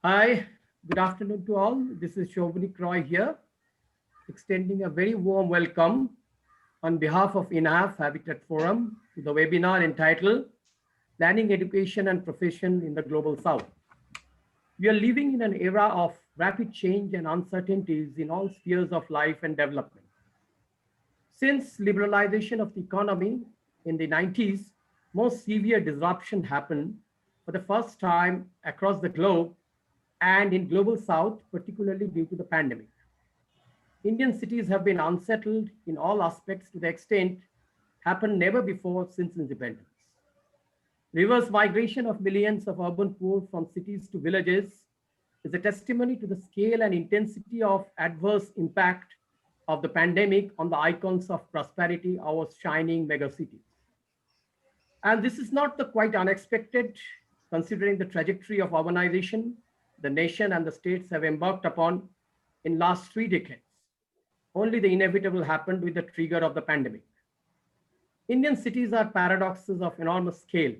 Hi, good afternoon to all. This is Shobhanik Roy here, extending a very warm welcome on behalf of INHAF Habitat Forum to the webinar entitled Planning Education and Profession in the Global South. We are living in an era of rapid change and uncertainties in all spheres of life and development. Since liberalization of the economy in the 90s, most severe disruption happened for the first time across the globe and in global south, particularly due to the pandemic. Indian cities have been unsettled in all aspects to the extent happened never before since independence. Reverse migration of millions of urban poor from cities to villages is a testimony to the scale and intensity of adverse impact of the pandemic on the icons of prosperity, our shining megacities. And this is not the quite unexpected, considering the trajectory of urbanization the nation and the states have embarked upon in last 3 decades. Only the inevitable happened with the trigger of the pandemic. Indian cities are paradoxes of enormous scale.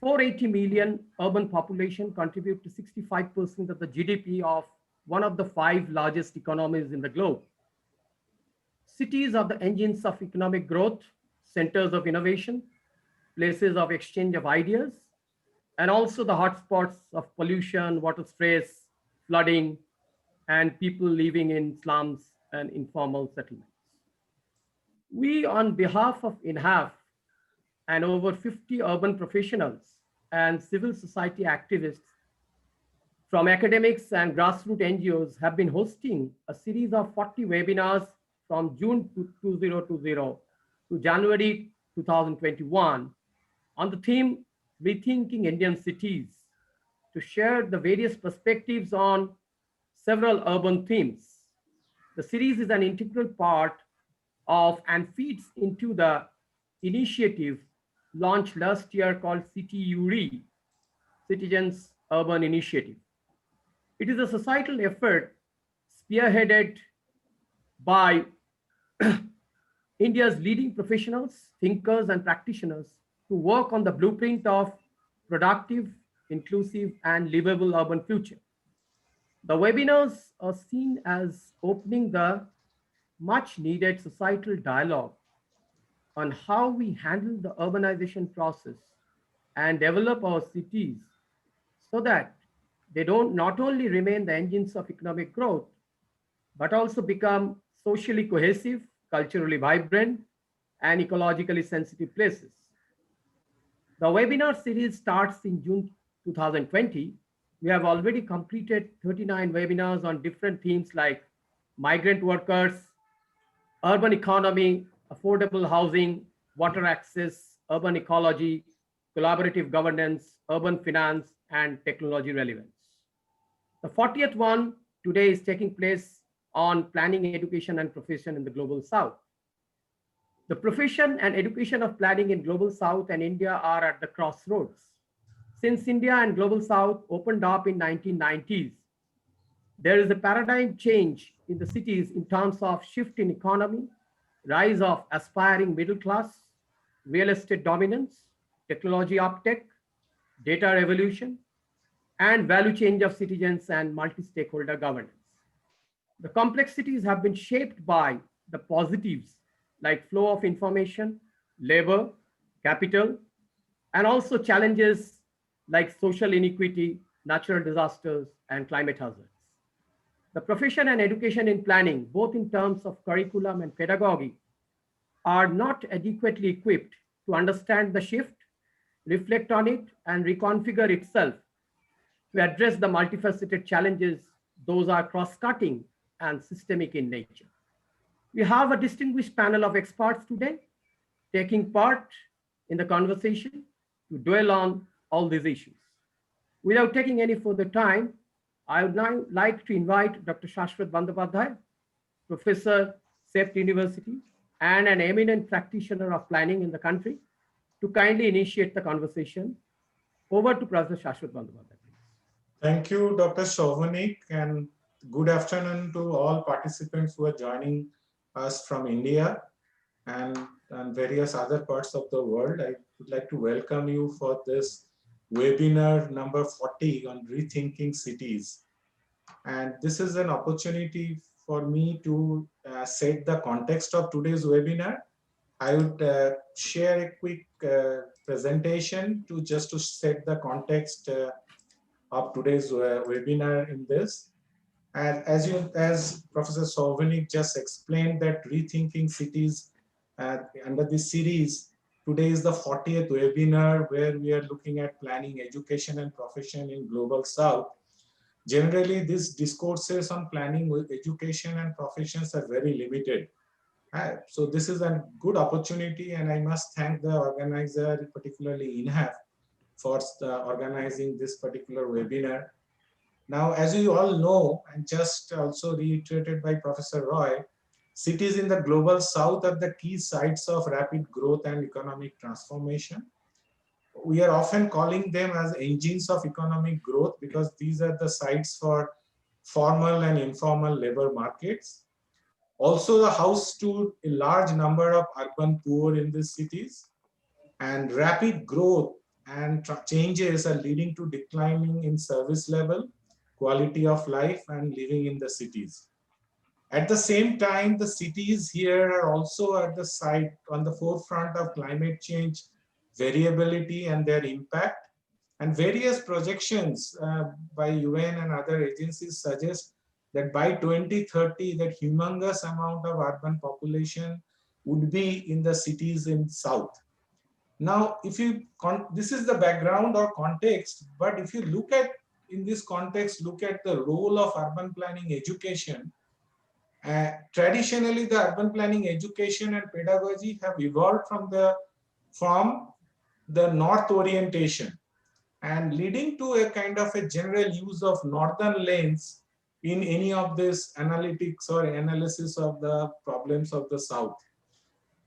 480 million urban population contribute to 65% of the GDP of one of the 5 largest economies in the globe. Cities are the engines of economic growth, centers of innovation, places of exchange of ideas, and also the hotspots of pollution, water stress, flooding, and people living in slums and informal settlements. We, on behalf of INHAF and over 50 urban professionals and civil society activists from academics and grassroots NGOs, have been hosting a series of 40 webinars from June 2020 to January 2021 on the theme Rethinking Indian Cities, to share the various perspectives on several urban themes. The series is an integral part of and feeds into the initiative launched last year called CTURE, Citizens Urban Initiative. It is a societal effort spearheaded by India's leading professionals, thinkers, and practitioners to work on the blueprint of productive, inclusive, and livable urban future. The webinars are seen as opening the much needed societal dialogue on how we handle the urbanization process and develop our cities so that they don't not only remain the engines of economic growth, but also become socially cohesive, culturally vibrant, and ecologically sensitive places. The webinar series starts in June 2020. We have already completed 39 webinars on different themes like migrant workers, urban economy, affordable housing, water access, urban ecology, collaborative governance, urban finance, and technology relevance. The 40th one today is taking place on planning, education, and profession in the global south. The profession and education of planning in global south and India are at the crossroads. Since India and global south opened up in 1990s, there is a paradigm change in the cities in terms of shift in economy, rise of aspiring middle class, real estate dominance, technology uptake, data revolution, and value change of citizens and multi-stakeholder governance. The complexities have been shaped by the positives like flow of information, labor, capital, and also challenges like social inequity, natural disasters, and climate hazards. The profession and education in planning, both in terms of curriculum and pedagogy, are not adequately equipped to understand the shift, reflect on it, and reconfigure itself to address the multifaceted challenges. Those are cross-cutting and systemic in nature. We have a distinguished panel of experts today taking part in the conversation to dwell on all these issues. Without taking any further time, I would now like to invite Dr. Saswat Bandyopadhyay, Professor, CEPT University, and an eminent practitioner of planning in the country, to kindly initiate the conversation. Over to Professor Saswat Bandyopadhyay. Thank you, Dr. Shovanik, and good afternoon to all participants who are joining us from India and various other parts of the world. I would like to welcome you for this webinar number 40 on rethinking cities. And this is an opportunity for me to set the context of today's webinar. I would share a quick presentation to just to set the context of today's webinar in this. And as Professor Sovanik just explained, that rethinking cities under this series, today is the 40th webinar where we are looking at planning education and profession in Global South. Generally, these discourses on planning with education and professions are very limited. So this is a good opportunity, and I must thank the organizer, particularly INHAF, for organizing this particular webinar. Now, as you all know, and just also reiterated by Professor Roy, cities in the Global South are the key sites of rapid growth and economic transformation. We are often calling them as engines of economic growth because these are the sites for formal and informal labor markets. Also, the house to a large number of urban poor in these cities, and rapid growth and changes are leading to declining in service level, quality of life, and living in the cities. At the same time, the cities here are also at the site on the forefront of climate change variability and their impact. And various projections by UN and other agencies suggest that by 2030, that humongous amount of urban population would be in the cities in South. Now, if you, this is the background or context, but if you look at, in this context, look at the role of urban planning education. Traditionally, the urban planning education and pedagogy have evolved from the north orientation and leading to a kind of a general use of northern lens in any of this analytics or analysis of the problems of the South.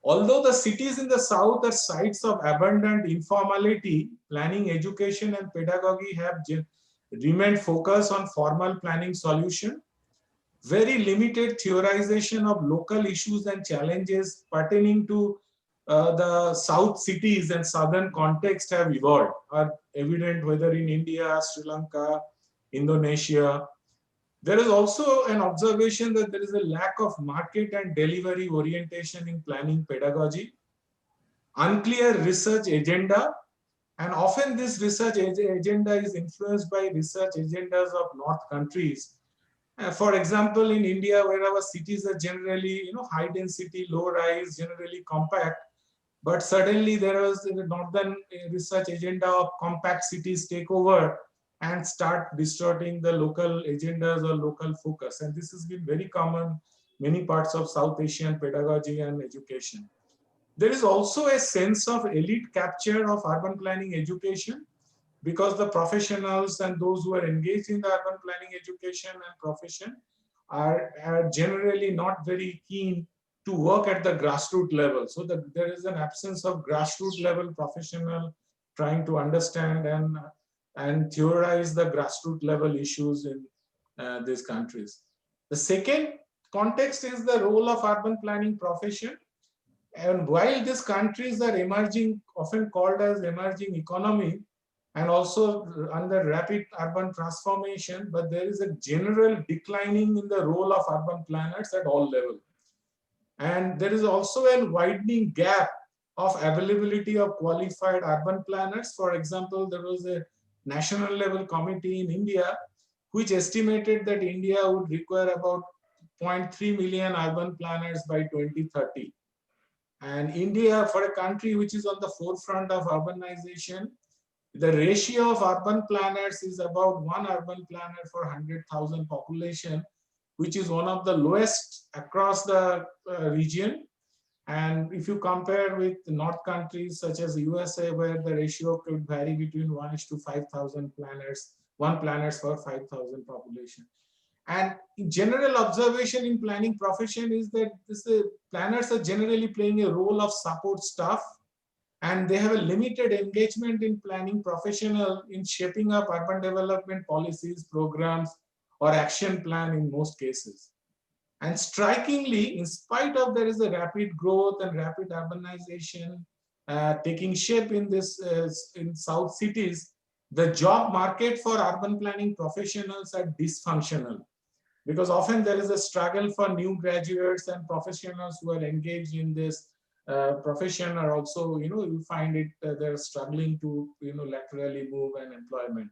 Although the cities in the South are sites of abundant informality, planning, education, and pedagogy have remained focused on formal planning solution. Very limited theorization of local issues and challenges pertaining to the South cities and Southern context have evolved, are evident whether in India, Sri Lanka, Indonesia. There is also an observation that there is a lack of market and delivery orientation in planning pedagogy, unclear research agenda, and often this research agenda is influenced by research agendas of North countries. For example, in India, where our cities are generally, high density, low rise, generally compact, but suddenly there was a northern research agenda of compact cities take over and start distorting the local agendas or local focus. And this has been very common many parts of South Asian pedagogy and education. There is also a sense of elite capture of urban planning education because the professionals and those who are engaged in the urban planning education and profession are generally not very keen to work at the grassroots level. So that there is an absence of grassroots level professional trying to understand and theorize the grassroots level issues in these countries. The second context is the role of urban planning profession. And while these countries are emerging, often called as emerging economy, and also under rapid urban transformation, but there is a general declining in the role of urban planners at all levels. And there is also a widening gap of availability of qualified urban planners. For example, there was a national level committee in India which estimated that India would require about 0.3 million urban planners by 2030. And India, for a country which is on the forefront of urbanization, the ratio of urban planners is about one urban planner for 100,000 population, which is one of the lowest across the region. And if you compare with North countries such as USA, where the ratio could vary between 1:5,000 planners, one planners for 5,000 population. And in general observation in planning profession is that planners are generally playing a role of support staff, and they have a limited engagement in planning professional in shaping up urban development policies, programs, or action plan in most cases. And strikingly, in spite of there is a rapid growth and rapid urbanization taking shape in this in South cities, The job market for urban planning professionals are dysfunctional, because often there is a struggle for new graduates and professionals who are engaged in this profession are also, you find it, they're struggling to, laterally move and employment.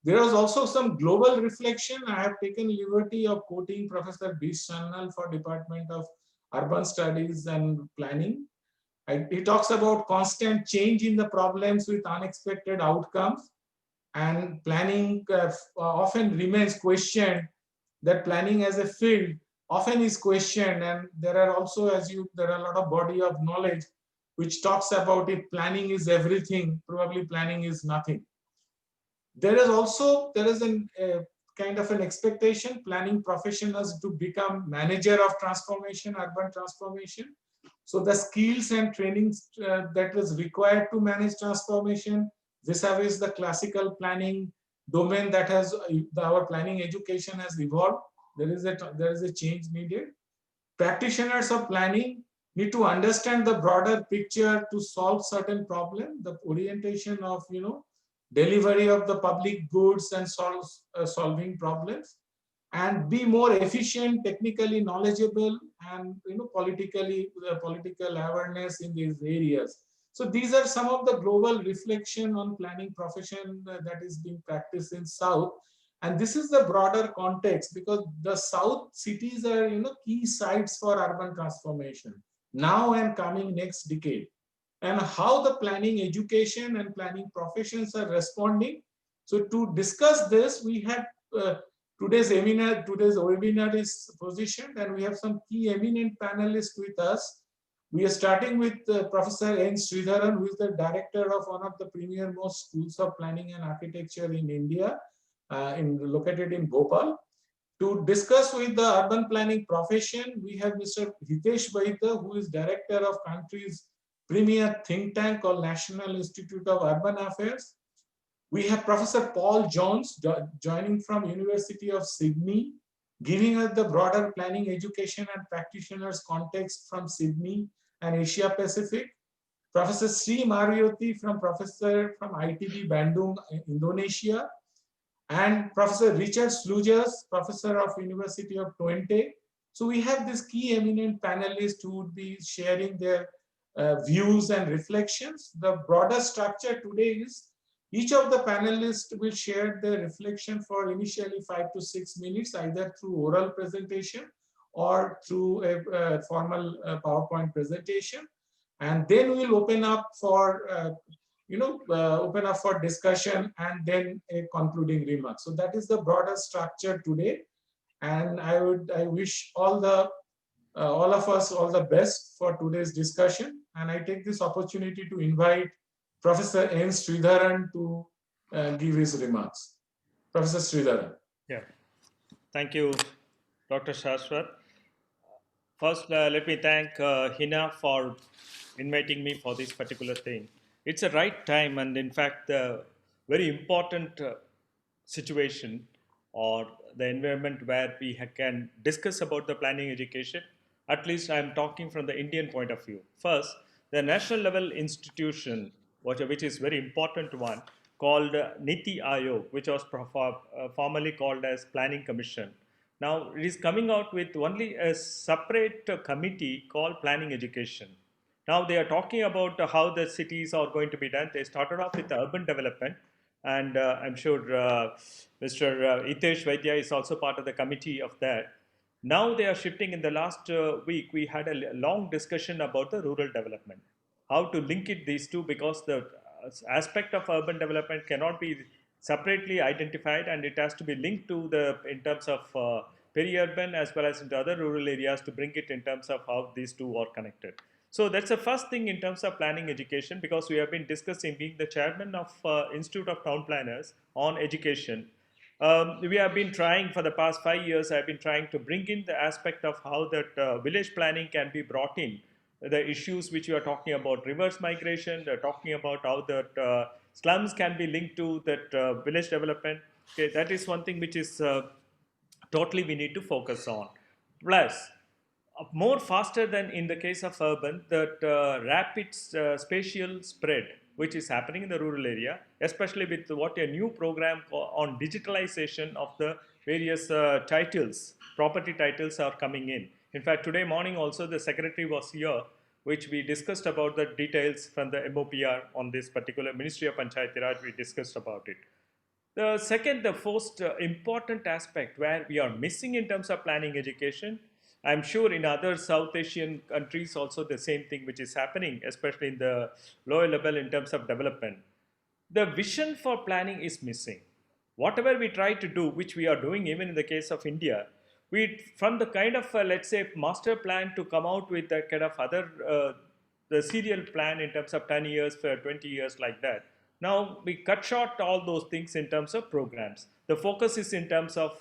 There is also some global reflection. I have taken liberty of quoting Professor B. Sannal for Department of Urban Studies and Planning. He talks about constant change in the problems with unexpected outcomes, and planning often remains questioned. That planning as a field often is questioned, and there are also, there are a lot of body of knowledge which talks about if planning is everything, probably planning is nothing. There is a kind of an expectation planning professionals to become manager of transformation, urban transformation. So the skills and trainings that is required to manage transformation, this is the classical planning domain that has our planning education has evolved. There is a change needed. Practitioners of planning need to understand the broader picture to solve certain problem, the orientation of delivery of the public goods and solving problems, and be more efficient, technically knowledgeable, and political awareness in these areas. So these are some of the global reflection on planning profession that is being practiced in South. And this is the broader context, because the South cities are key sites for urban transformation now and coming next decade. And how the planning education and planning professions are responding. So to discuss this, we had today's webinar is positioned, and we have some key eminent panelists with us. We are starting with Professor N. Sridharan, who is the director of one of the premier most schools of planning and architecture in India, located in Bhopal. To discuss with the urban planning profession, we have Mr. Hitesh Vaidya, who is director of country's premier think tank called National Institute of Urban Affairs. We have Professor Paul Jones joining from University of Sydney, giving us the broader planning education and practitioners context from Sydney and Asia Pacific. Professor Sri Maryati from ITB Bandung, Indonesia, and Professor Richard Sliuzas, professor of University of Twente. So we have this key eminent panelists who would be sharing their views and reflections. The broader structure today is each of the panelists will share their reflection for initially 5 to 6 minutes, either through oral presentation or through a formal PowerPoint presentation. And then we'll open up for discussion and then a concluding remark. So that is the broader structure today. And I wish all of us all the best for today's discussion. And I take this opportunity to invite Professor N. Sridharan to give his remarks. Professor Sridharan. Yeah, thank you, Dr. Saswat. First, let me thank Hina for inviting me for this particular thing. It's a right time, and in fact, the very important situation or the environment where we can discuss about the planning education. At least I'm talking from the Indian point of view. First, the national level institution, which is very important one, called Niti Ayog, which was formerly called as Planning Commission. Now it is coming out with only a separate committee called Planning Education. Now they are talking about how the cities are going to be done. They started off with urban development, and I'm sure Mr. Hitesh Vaidya is also part of the committee of that. Now they are shifting. In the last week, we had a long discussion about the rural development, how to link it these two, because the aspect of urban development cannot be separately identified, and it has to be linked to in terms of peri-urban as well as into other rural areas, to bring it in terms of how these two are connected. So that's the first thing in terms of planning education, because we have been discussing, being the chairman of Institute of Town Planners on education. We have been trying for the past 5 years, I've been trying to bring in the aspect of how that village planning can be brought in, the issues which you are talking about, reverse migration, they're talking about how that slums can be linked to that village development. Okay, that is one thing which is totally we need to focus on. Plus, more faster than in the case of urban, that rapid spatial spread which is happening in the rural area, especially with what a new program on digitalization of the various titles, property titles are coming in. In fact, today morning also the secretary was here, which we discussed about the details from the MOPR on this particular Ministry of Panchayati Raj. We discussed about it. The second, the first important aspect where we are missing in terms of planning education, I'm sure in other South Asian countries also the same thing which is happening, especially in the lower level in terms of development. The vision for planning is missing. Whatever we try to do, which we are doing even in the case of India, we from the kind of let's say master plan to come out with that kind of other the serial plan in terms of 10 years for 20 years like that. Now we cut short all those things in terms of programs. The focus is in terms of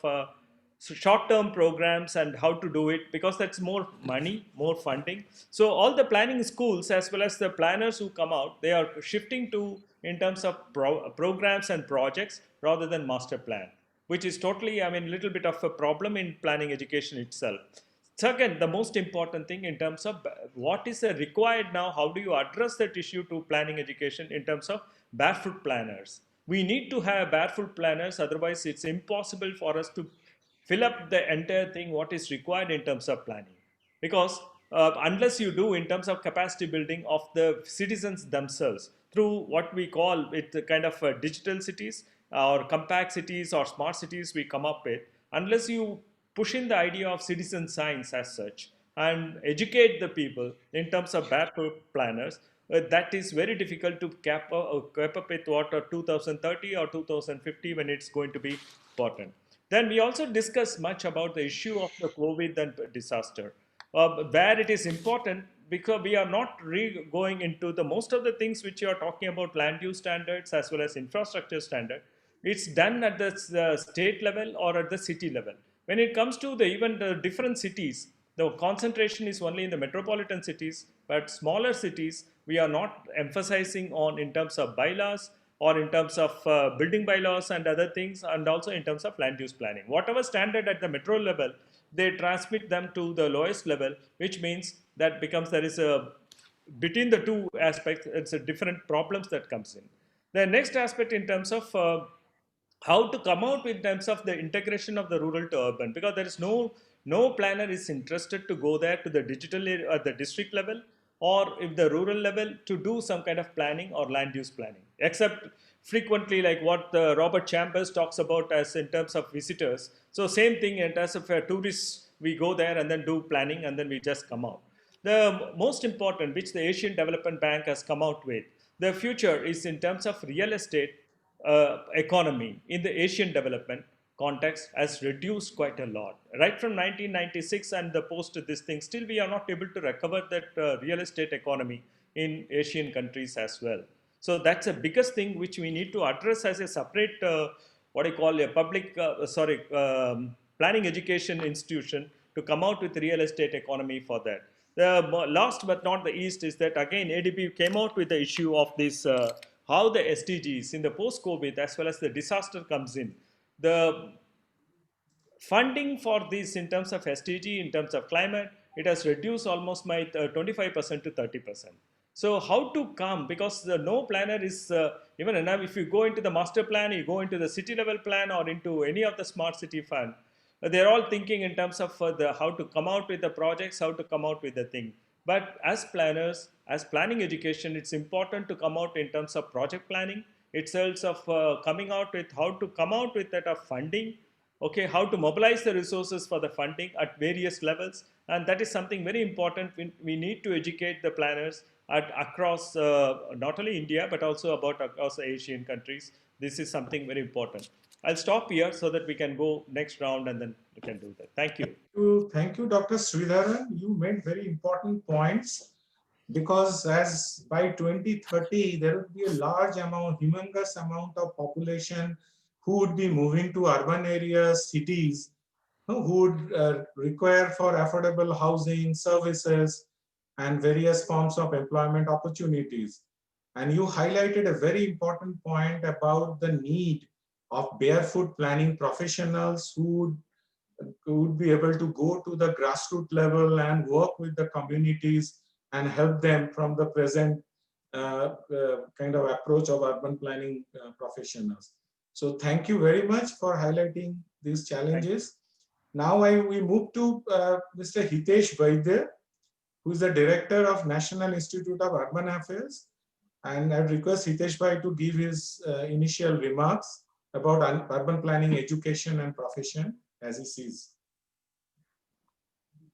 short-term programs and how to do it, because that's more money, more funding. So all the planning schools as well as the planners who come out, they are shifting to in terms of programs and projects rather than master plan, which is totally, I mean, a little bit of a problem in planning education itself. Second, the most important thing in terms of what is required now, how do you address that issue to planning education in terms of barefoot planners? We need to have barefoot planners, otherwise it's impossible for us to fill up the entire thing what is required in terms of planning. Because unless you do in terms of capacity building of the citizens themselves through what we call it the kind of digital cities or compact cities or smart cities we come up with, unless you push in the idea of citizen science as such and educate the people in terms of barefoot planners, that is very difficult to cap up with what 2030 or 2050 when it's going to be important. Then we also discuss much about the issue of the COVID and disaster, where it is important because we are not going into the most of the things which you are talking about land use standards as well as infrastructure standard. It's done at the state level or at the city level. When it comes to the even the different cities, the concentration is only in the metropolitan cities, but smaller cities we are not emphasizing on in terms of bylaws or in terms of building bylaws and other things, and also in terms of land use planning. Whatever standard at the metro level, they transmit them to the lowest level, which means that becomes there is a between the two aspects, it's a different problems that comes in. The next aspect in terms of how to come out in terms of the integration of the rural to urban, because there is no planner is interested to go there to the digital area, at the district level or if the rural level to do some kind of planning or land use planning, except frequently like what Robert Chambers talks about as in terms of visitors. So same thing in terms of tourists, we go there and then do planning and then we just come out. The most important which the Asian Development Bank has come out with, the future is in terms of real estate economy in the Asian development context has reduced quite a lot. Right from 1996 and the post this thing, still we are not able to recover that real estate economy in Asian countries as well. So that's the biggest thing which we need to address as a separate, what I call a public, planning education institution to come out with real estate economy for that. The last but not the least is that again ADB came out with the issue of this how the SDGs in the post-COVID as well as the disaster comes in. The funding for this in terms of SDG, in terms of climate, it has reduced almost by 25% to 30%. So how to come, because the no planner is, even enough, if you go into the master plan, you go into the city level plan or into any of the smart city fund, they're all thinking in terms of how to come out with the projects, how to come out with the thing. But as planners, as planning education, it's important to come out in terms of project planning. It's also of coming out with how to come out with that of funding, okay, how to mobilize the resources for the funding at various levels. And that is something very important. We need to educate the planners across not only India, but also about across the Asian countries. This is something very important. I'll stop here so that we can go next round and then we can do that. Thank you. Thank you, Dr. Sridharan. You made very important points because as by 2030, there would be a large amount, humongous amount of population who would be moving to urban areas, cities, who would require for affordable housing, services, and various forms of employment opportunities. And you highlighted a very important point about the need of barefoot planning professionals who would be able to go to the grassroots level and work with the communities and help them from the present kind of approach of urban planning professionals. So thank you very much for highlighting these challenges. Now we move to Mr. Hitesh Vaidya, who is the Director of National Institute of Urban Affairs. And I request Hitesh Bhai to give his initial remarks about urban planning, education and profession as he sees.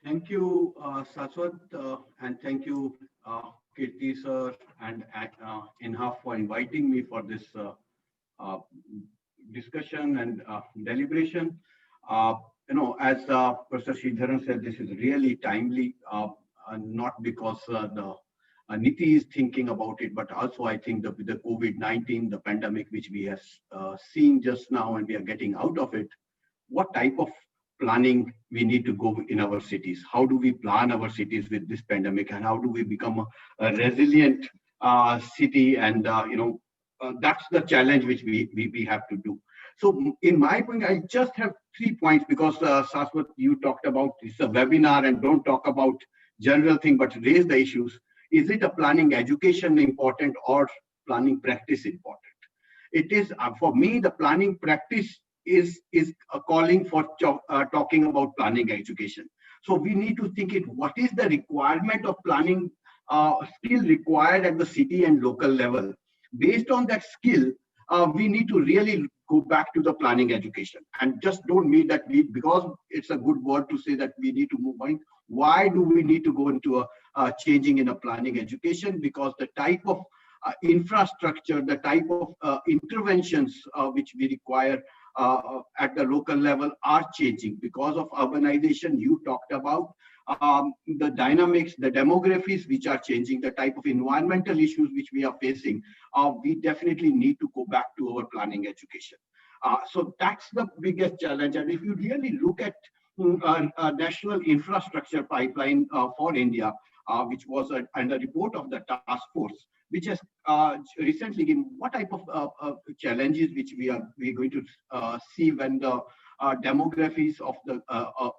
Thank you, Saswat, and thank you, Kirti sir and INHAF for inviting me for this discussion and deliberation. As Professor Sridharan said, this is really timely, not because the NITI is thinking about it, but also I think the COVID-19, the pandemic, which we have seen just now and we are getting out of it, what type of planning we need to go in our cities? How do we plan our cities with this pandemic, and how do we become a resilient city? And that's the challenge which we have to do. So in my point, I just have 3 points because Saswat, you talked about it's a webinar and don't talk about general thing, but raise the issues. Is it a planning education important or planning practice important? It is for me, the planning practice is a calling for talking about planning education. So we need to think it, what is the requirement of planning skill required at the city and local level? Based on that skill, we need to really go back to the planning education and just don't mean that because it's a good word to say that we need to move on. Why do we need to go into a changing in a planning education? Because the type of infrastructure, the type of interventions which we require at the local level are changing because of urbanization. You talked about the dynamics, the demographics which are changing, the type of environmental issues which we are facing. We definitely need to go back to our planning education. So that's the biggest challenge. And if you really look at national infrastructure pipeline for India, which was a report of the task force, which has recently given what type of challenges which we're going to see when the demographics of the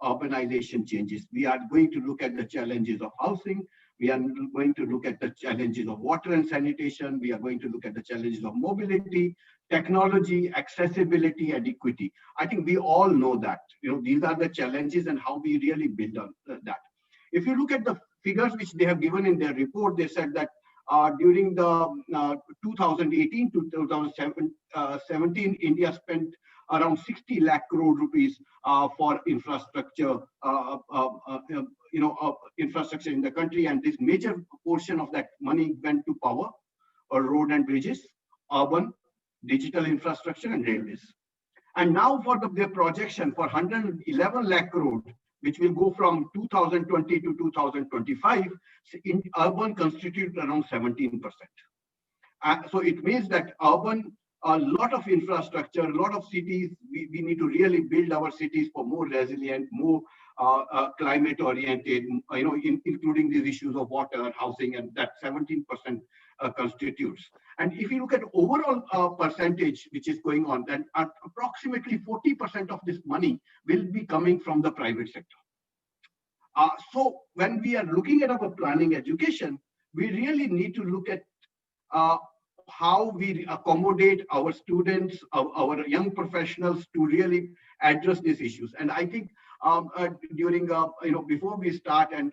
urbanization changes. We are going to look at the challenges of housing. We are going to look at the challenges of water and sanitation. We are going to look at the challenges of mobility, technology, accessibility, and equity. I think we all know that. These are the challenges and how we really build on that. If you look at the figures which they have given in their report, they said that during the 2018 to 2017, India spent around 60 lakh crore rupees for infrastructure, infrastructure in the country, and this major portion of that money went to power, or road and bridges, urban, digital infrastructure, and railways. And now for their projection for 111 lakh crore, which will go from 2020 to 2025, in urban constitute around 17%. So it means that urban, a lot of infrastructure, a lot of cities, we need to really build our cities for more resilient, more climate oriented, including these issues of water, housing, and that 17% constitutes. And if you look at overall percentage which is going on, then approximately 40% of this money will be coming from the private sector. So when we are looking at our planning education, we really need to look at how we accommodate our students, our young professionals to really address these issues. And I think during, before we start, and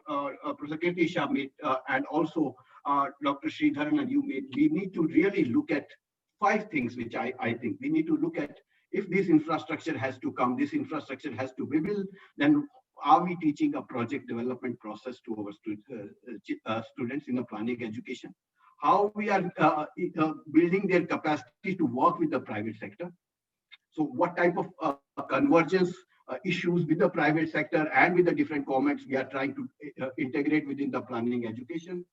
Professor Kirti Shah made, and also Dr. Sridharan and you made, we need to really look at 5 things which I think we need to look at. If this infrastructure has to come, this infrastructure has to be built, then are we teaching a project development process to our students in the planning education? How we are building their capacity to work with the private sector. So what type of convergence issues with the private sector and with the different comments we are trying to integrate within the planning education?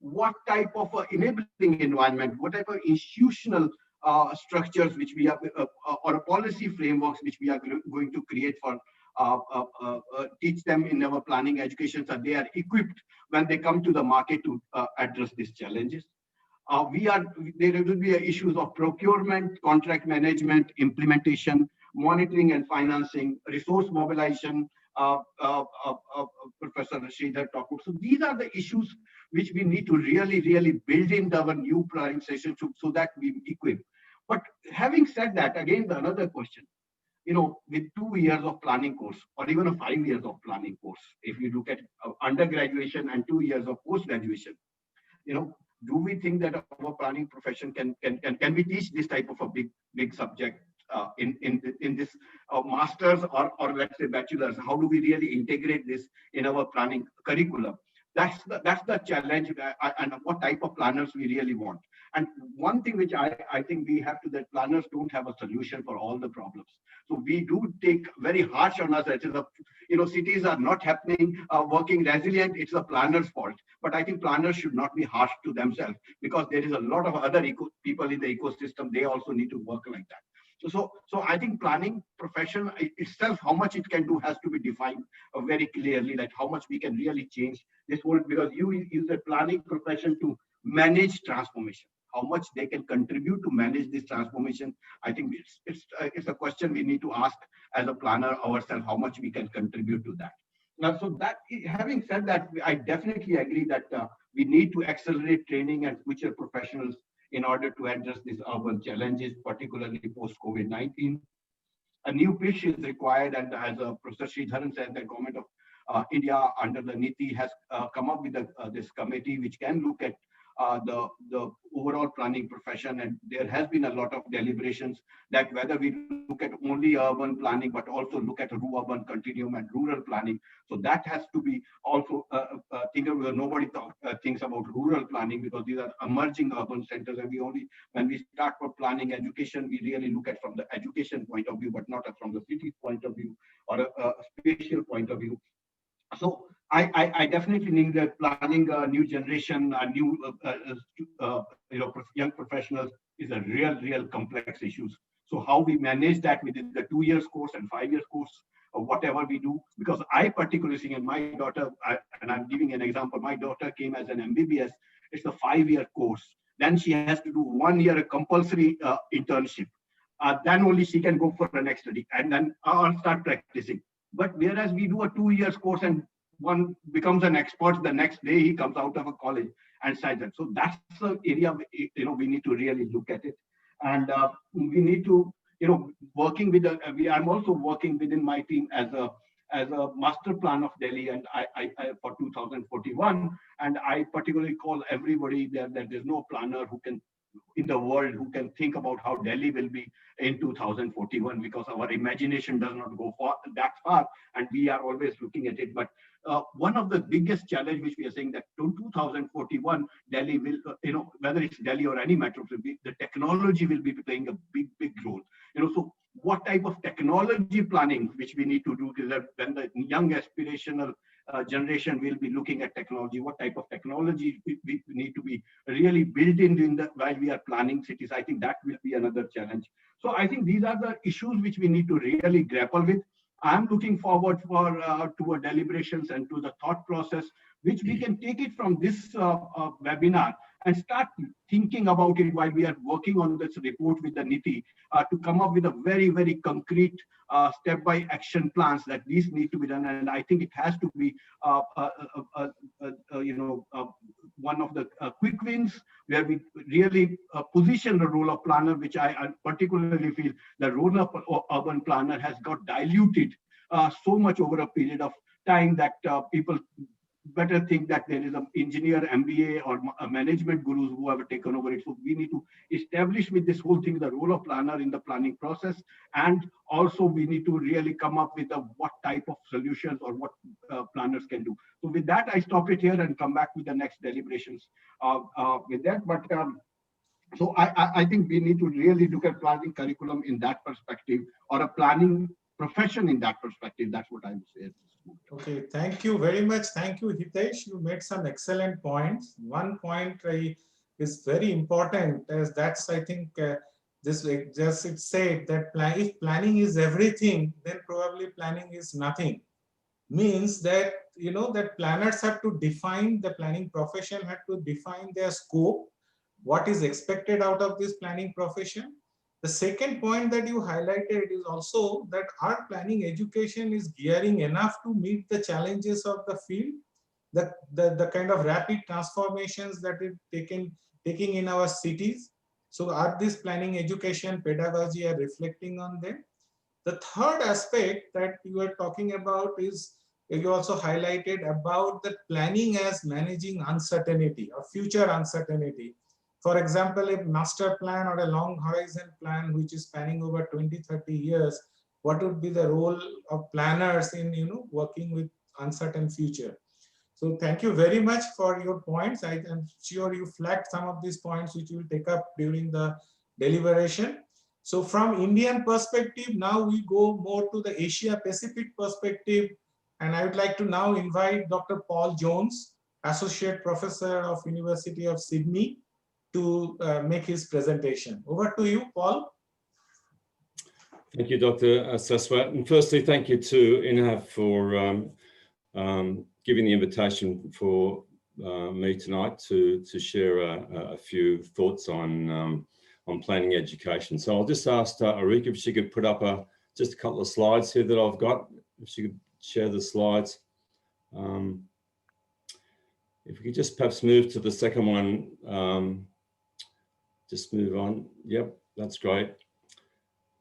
What type of enabling environment, what type of institutional structures which we have, or policy frameworks which we are going to create for teach them in our planning education, so they are equipped when they come to the market to address these challenges. There will be issues of procurement, contract management, implementation, monitoring and financing, resource mobilization. Professor Sridhar talked about. So these are the issues which we need to really build in our new planning session so that we equip. But having said that, again, the another question, with 2 years of planning course or even a 5 years of planning course, if you look at undergraduation and 2 years of post-graduation, do we think that our planning profession can we teach this type of a big subject in this masters or let's say bachelors? How do we really integrate this in our planning curriculum? That's the challenge, and what type of planners we really want. And one thing which I think we have to, that planners don't have a solution for all the problems. So we do take very harsh on us. It is cities are not happening, working resilient. It's the planner's fault. But I think planners should not be harsh to themselves, because there is a lot of other people in the ecosystem. They also need to work like that. So I think planning profession itself, how much it can do has to be defined very clearly, that how much we can really change this whole, because you use the planning profession to manage transformation. How much they can contribute to manage this transformation, I think it's a question we need to ask as a planner ourselves, how much we can contribute to that. Now, so that, having said that, I definitely agree that we need to accelerate training and future professionals in order to address these urban challenges, particularly post-COVID-19. A new push is required, and as Professor Sridharan said, the government of India under the NITI has come up with this committee which can look at the overall planning profession, and there has been a lot of deliberations that whether we look at only urban planning but also look at rural-urban continuum and rural planning. So that has to be also nobody thinks about rural planning, because these are emerging urban centers, and when we start for planning education, we really look at from the education point of view, but not from the city point of view or a spatial point of view. So I definitely think that planning a new generation, young professionals is a real complex issues. So how we manage that within the 2 years course and 5 years course or whatever we do, because I particularly think, and my daughter, and I'm giving an example, my daughter came as an MBBS. It's a 5-year course. Then she has to do 1 year a compulsory internship. Then only she can go for the next study and then start practicing. But whereas we do a 2 years course and one becomes an expert, the next day he comes out of a college and starts that. So that's the area we need to really look at it, and we need to working with I'm also working within my team as a master plan of Delhi, and I for 2041, and I particularly call everybody there that there's no planner who can in the world who can think about how Delhi will be in 2041, because our imagination does not go that far, and we are always looking at it. But one of the biggest challenge which we are saying that to 2041, Delhi will, whether it's Delhi or any metropolis, the technology will be playing a big role. So what type of technology planning which we need to do is that when the young aspirational generation will be looking at technology, what type of technology we need to be really built in while we are planning cities. I think that will be another challenge. So I think these are the issues which we need to really grapple with. I'm looking forward to our deliberations and to the thought process, which we can take it from this webinar and start thinking about it while we are working on this report with the NITI to come up with a very concrete step-by action plans that these need to be done. And I think it has to be one of the quick wins where we really position the role of planner, which I particularly feel the role of urban planner has got diluted so much over a period of time that people better think that there is an engineer, MBA, or a management gurus who have taken over it. So we need to establish with this whole thing the role of planner in the planning process, and also we need to really come up with what type of solutions or what planners can do. So with that, I stop it here and come back with the next deliberations with that. But so I think we need to really look at planning curriculum in that perspective, or a planning profession in that perspective. That's what I would say. Okay, thank you very much. Thank you, Hitesh. You made some excellent points. One point is very important, as that's, I think, this just it said that if planning is everything, then probably planning is nothing. Means that, that planners have to define, the planning profession had to define their scope, what is expected out of this planning profession. The second point that you highlighted is also that our planning education is gearing enough to meet the challenges of the field. the kind of rapid transformations that is taking in our cities. So are this planning, education, pedagogy are reflecting on them? The third aspect that you are talking about is, you also highlighted about the planning as managing uncertainty or future uncertainty. For example, a master plan or a long horizon plan which is spanning over 20-30 years, what would be the role of planners in working with uncertain future? So thank you very much for your points. I am sure you flagged some of these points which you will take up during the deliberation. So from Indian perspective, now we go more to the Asia Pacific perspective. And I would like to now invite Dr. Paul Jones, Associate Professor of University of Sydney, to make his presentation. Over to you, Paul. Thank you, Dr. Saswat. And firstly, thank you to INHAF for giving the invitation for me tonight to share a few thoughts on planning education. So I'll just ask Arika if she could put up just a couple of slides here that I've got. If she could share the slides. If we could just perhaps move to the second one. Just move on. Yep, that's great.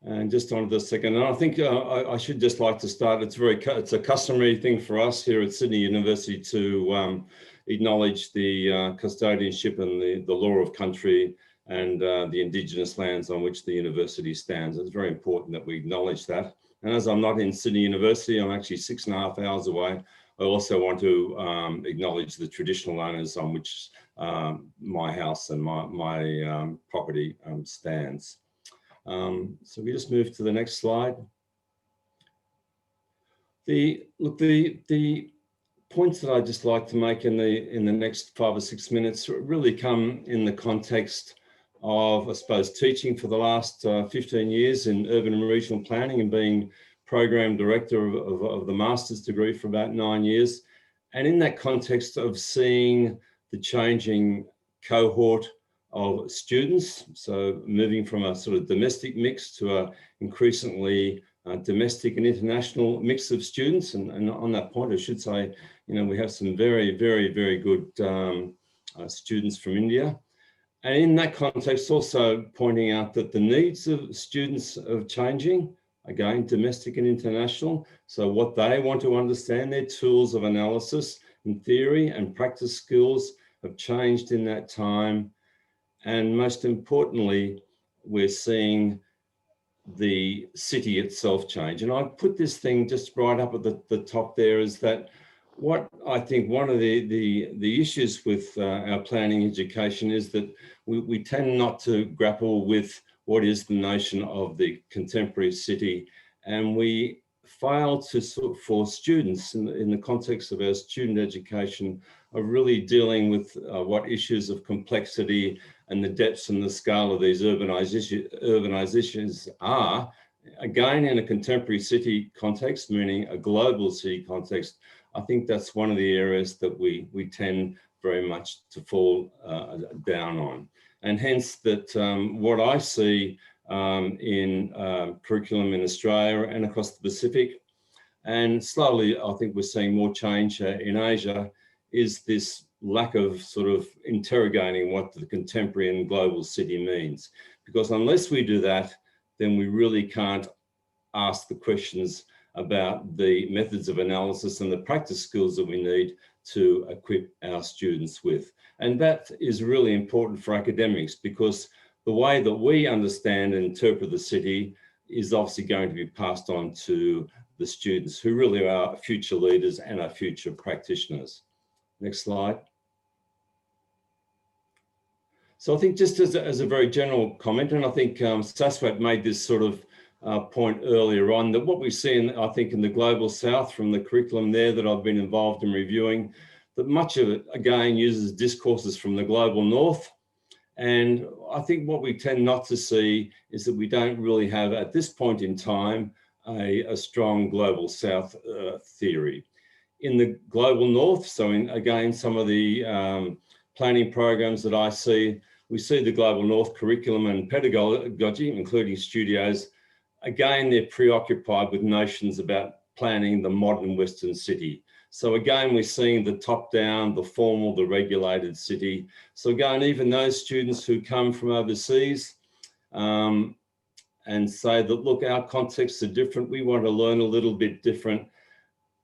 And just on to the second, and I think I should just like to start. It's a customary thing for us here at Sydney University to acknowledge the custodianship and the law of country and the Indigenous lands on which the university stands. It's very important that we acknowledge that. And as I'm not in Sydney University, I'm actually 6.5 hours away. I also want to acknowledge the traditional owners on which my house and my property stands. So we just move to the next slide. The points that I'd just like to make in the next 5 or 6 minutes really come in the context of, I suppose, teaching for the last 15 years in urban and regional planning and being program director of the master's degree for about 9 years. And in that context of seeing the changing cohort of students, so moving from a sort of domestic mix to a increasingly domestic and international mix of students. And on that point, I should say, we have some very, very, very good students from India. And in that context, also pointing out that the needs of students are changing, again, domestic and international. So what they want to understand, their tools of analysis and theory and practice skills have changed in that time. And most importantly, we're seeing the city itself change. And I put this thing just right up at the top there is that what I think one of the issues with our planning education is that we tend not to grapple with what is the notion of the contemporary city. And we fail to for students in the context of our student education of really dealing with what issues of complexity and the depths and the scale of these urbanizations are, again, in a contemporary city context, meaning a global city context. I think that's one of the areas that we tend very much to fall down on. And hence that what I see in curriculum in Australia and across the Pacific, and slowly I think we're seeing more change in Asia, is this lack of sort of interrogating what the contemporary and global city means. Because unless we do that, then we really can't ask the questions about the methods of analysis and the practice skills that we need to equip our students with. And that is really important for academics, because the way that we understand and interpret the city is obviously going to be passed on to the students, who really are future leaders and our future practitioners. Next slide. So I think just as a very general comment, and I think Saswat made this sort of point earlier on, that what we see I think in the global south from the curriculum there that I've been involved in reviewing, that much of it again uses discourses from the global north. And I think what we tend not to see is that we don't really have at this point in time a strong global south theory. In the global north, so in again some of the planning programs that I see, we see the global north curriculum and pedagogy, including studios. Again, they're preoccupied with notions about planning the modern Western city. So again, we're seeing the top down, the formal, the regulated city. So again, even those students who come from overseas and say that, look, our contexts are different, we want to learn a little bit different.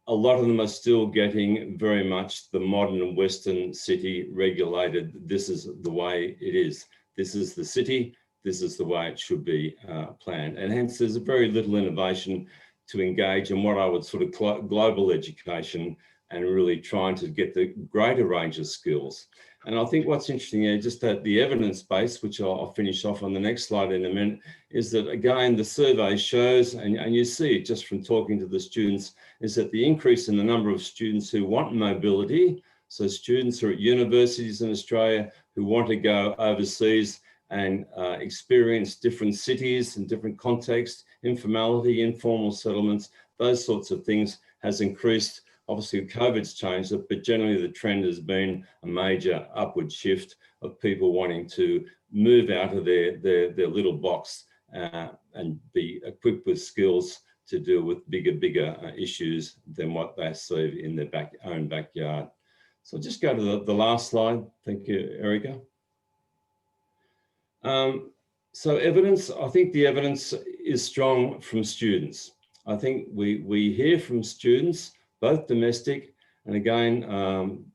A lot of them are still getting very much the modern Western city regulated. This is the way it is. This is the city. This is the way it should be planned. And hence there's very little innovation to engage in what I would sort of global education and really trying to get the greater range of skills. And I think what's interesting here, just that the evidence base, which I'll finish off on the next slide in a minute, is that again, the survey shows, and you see it just from talking to the students, is that the increase in the number of students who want mobility, so students who are at universities in Australia who want to go overseas and experience different cities and different contexts, informality, informal settlements, those sorts of things has increased. Obviously, COVID's changed it, but generally the trend has been a major upward shift of people wanting to move out of their little box and be equipped with skills to deal with bigger issues than what they see in their own backyard. So just go to the last slide. Thank you, Erica. So evidence, I think the evidence is strong from students. I think we hear from students, both domestic and again,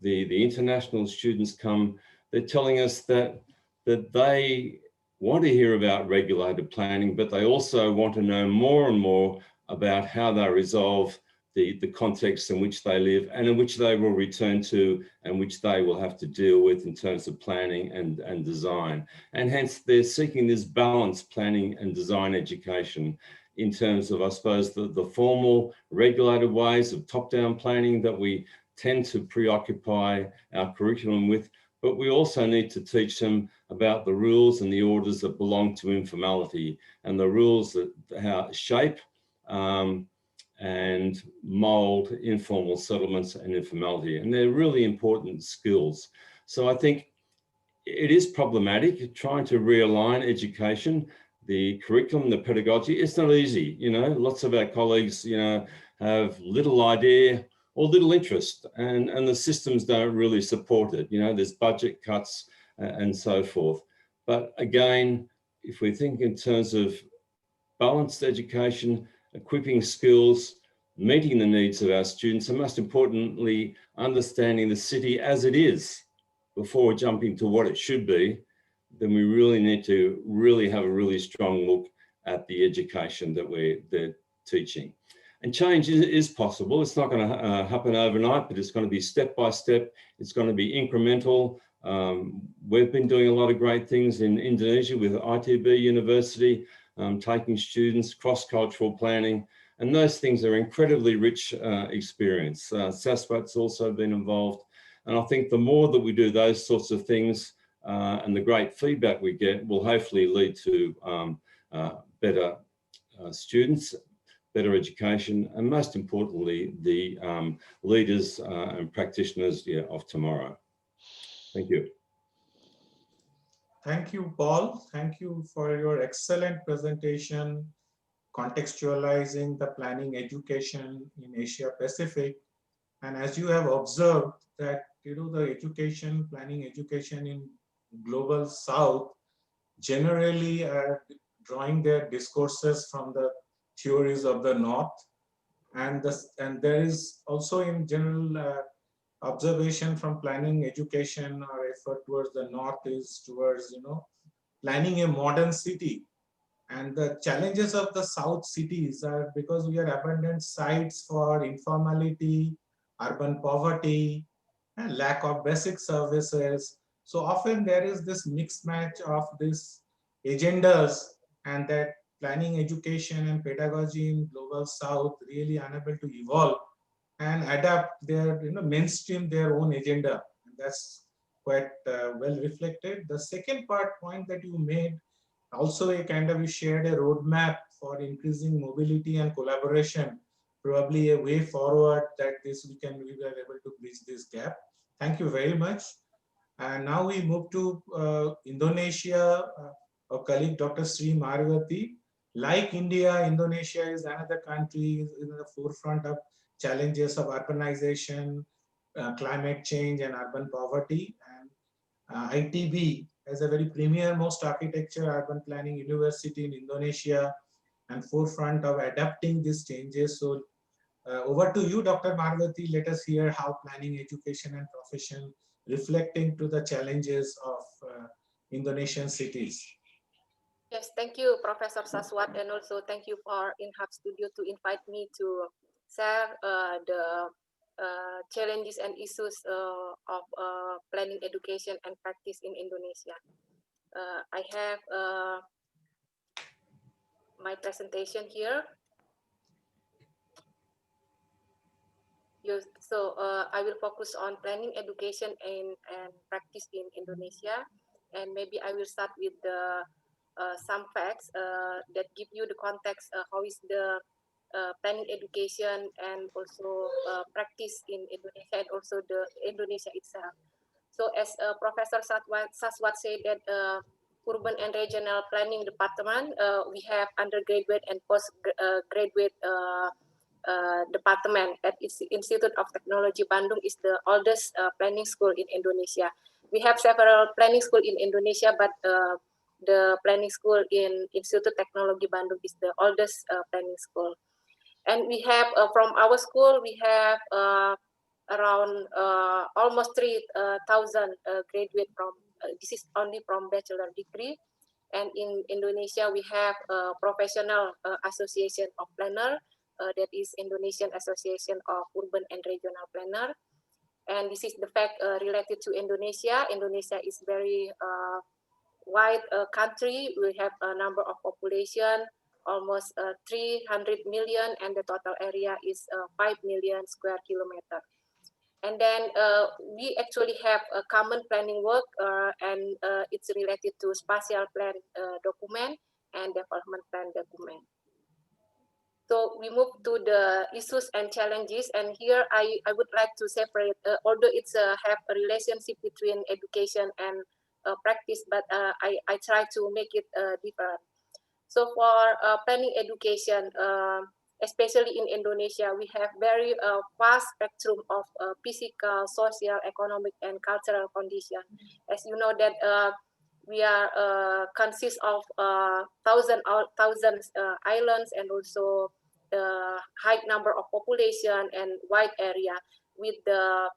the international students come, they're telling us that they want to hear about regulated planning, but they also want to know more and more about how they resolve the context in which they live and in which they will return to and which they will have to deal with in terms of planning and design. And hence they're seeking this balanced planning and design education in terms of, I suppose, the formal regulated ways of top-down planning that we tend to preoccupy our curriculum with, but we also need to teach them about the rules and the orders that belong to informality and the rules that shape and mold informal settlements and informality. And they're really important skills. So I think it is problematic trying to realign education, the curriculum, the pedagogy. It's not easy, you know, lots of our colleagues, you know, have little idea or little interest and the systems don't really support it. You know, there's budget cuts and so forth. But again, if we think in terms of balanced education, equipping skills, meeting the needs of our students, and most importantly, understanding the city as it is before jumping to what it should be, then we really need to really have a really strong look at the education that they're teaching. And change is possible. It's not going to happen overnight, but it's going to be step by step. It's going to be incremental. We've been doing a lot of great things in Indonesia with ITB University, taking students, cross-cultural planning, and those things are incredibly rich experience. Saswat's also been involved. And I think the more that we do those sorts of things and the great feedback we get will hopefully lead to better students, better education, and most importantly, the leaders and practitioners of tomorrow. Thank you. Thank you, Paul. Thank you for your excellent presentation, contextualizing the planning education in Asia Pacific. And as you have observed that, you know, the planning education in Global South generally are drawing their discourses from the theories of the North. And there is also in general observation from planning education or effort towards the North is towards, you know, planning a modern city. And the challenges of the South cities are because we are abundant sites for informality, urban poverty, and lack of basic services. So often there is this mixed match of these agendas, and that planning education and pedagogy in Global South really unable to evolve and adapt their, you know, mainstream their own agenda. And that's quite well reflected. The second point that you made, also a kind of, you shared a roadmap for increasing mobility and collaboration, probably a way forward that we were able to bridge this gap. Thank you very much. And now we move to Indonesia, our colleague Dr. Sri Maryati. Like India, Indonesia is another country in the forefront of challenges of urbanization, climate change, and urban poverty. And ITB has a very premier most architecture urban planning university in Indonesia and forefront of adapting these changes. So over to you, Dr. Maryati. Let us hear how planning, education, and profession reflecting to the challenges of Indonesian cities. Yes, thank you, Professor Saswat, and also thank you for INHAF Studio to invite me to share the challenges and issues of planning, education, and practice in Indonesia. I have my presentation here. So I will focus on planning, education, and practice in Indonesia, and maybe I will start with the some facts that give you the context how is the planning education and also practice in Indonesia and also the Indonesia itself. So as Professor Saswat said that urban and regional planning department, we have undergraduate and postgraduate department at Institut of Teknologi Bandung is the oldest planning school in Indonesia. We have several planning school in Indonesia, but the planning school in Institut Teknologi Bandung is the oldest planning school. And we have from our school we have around almost 3,000 graduate from this is only from bachelor degree. And in Indonesia we have a professional association of planner, that is Indonesian Association of Urban and Regional Planner. And this is the fact related to Indonesia. Indonesia is very wide country. We have a number of population almost 300 million, and the total area is 5 million square kilometer. And then we actually have a common planning work, and it's related to spatial plan document and development plan document. So we move to the issues and challenges, and here I would like to separate, although it's have a relationship between education and practice, but I try to make it different. So for planning education, especially in Indonesia, we have very vast spectrum of physical, social, economic, and cultural condition. As you know that we are consist of thousands islands and also the high number of population and wide area with the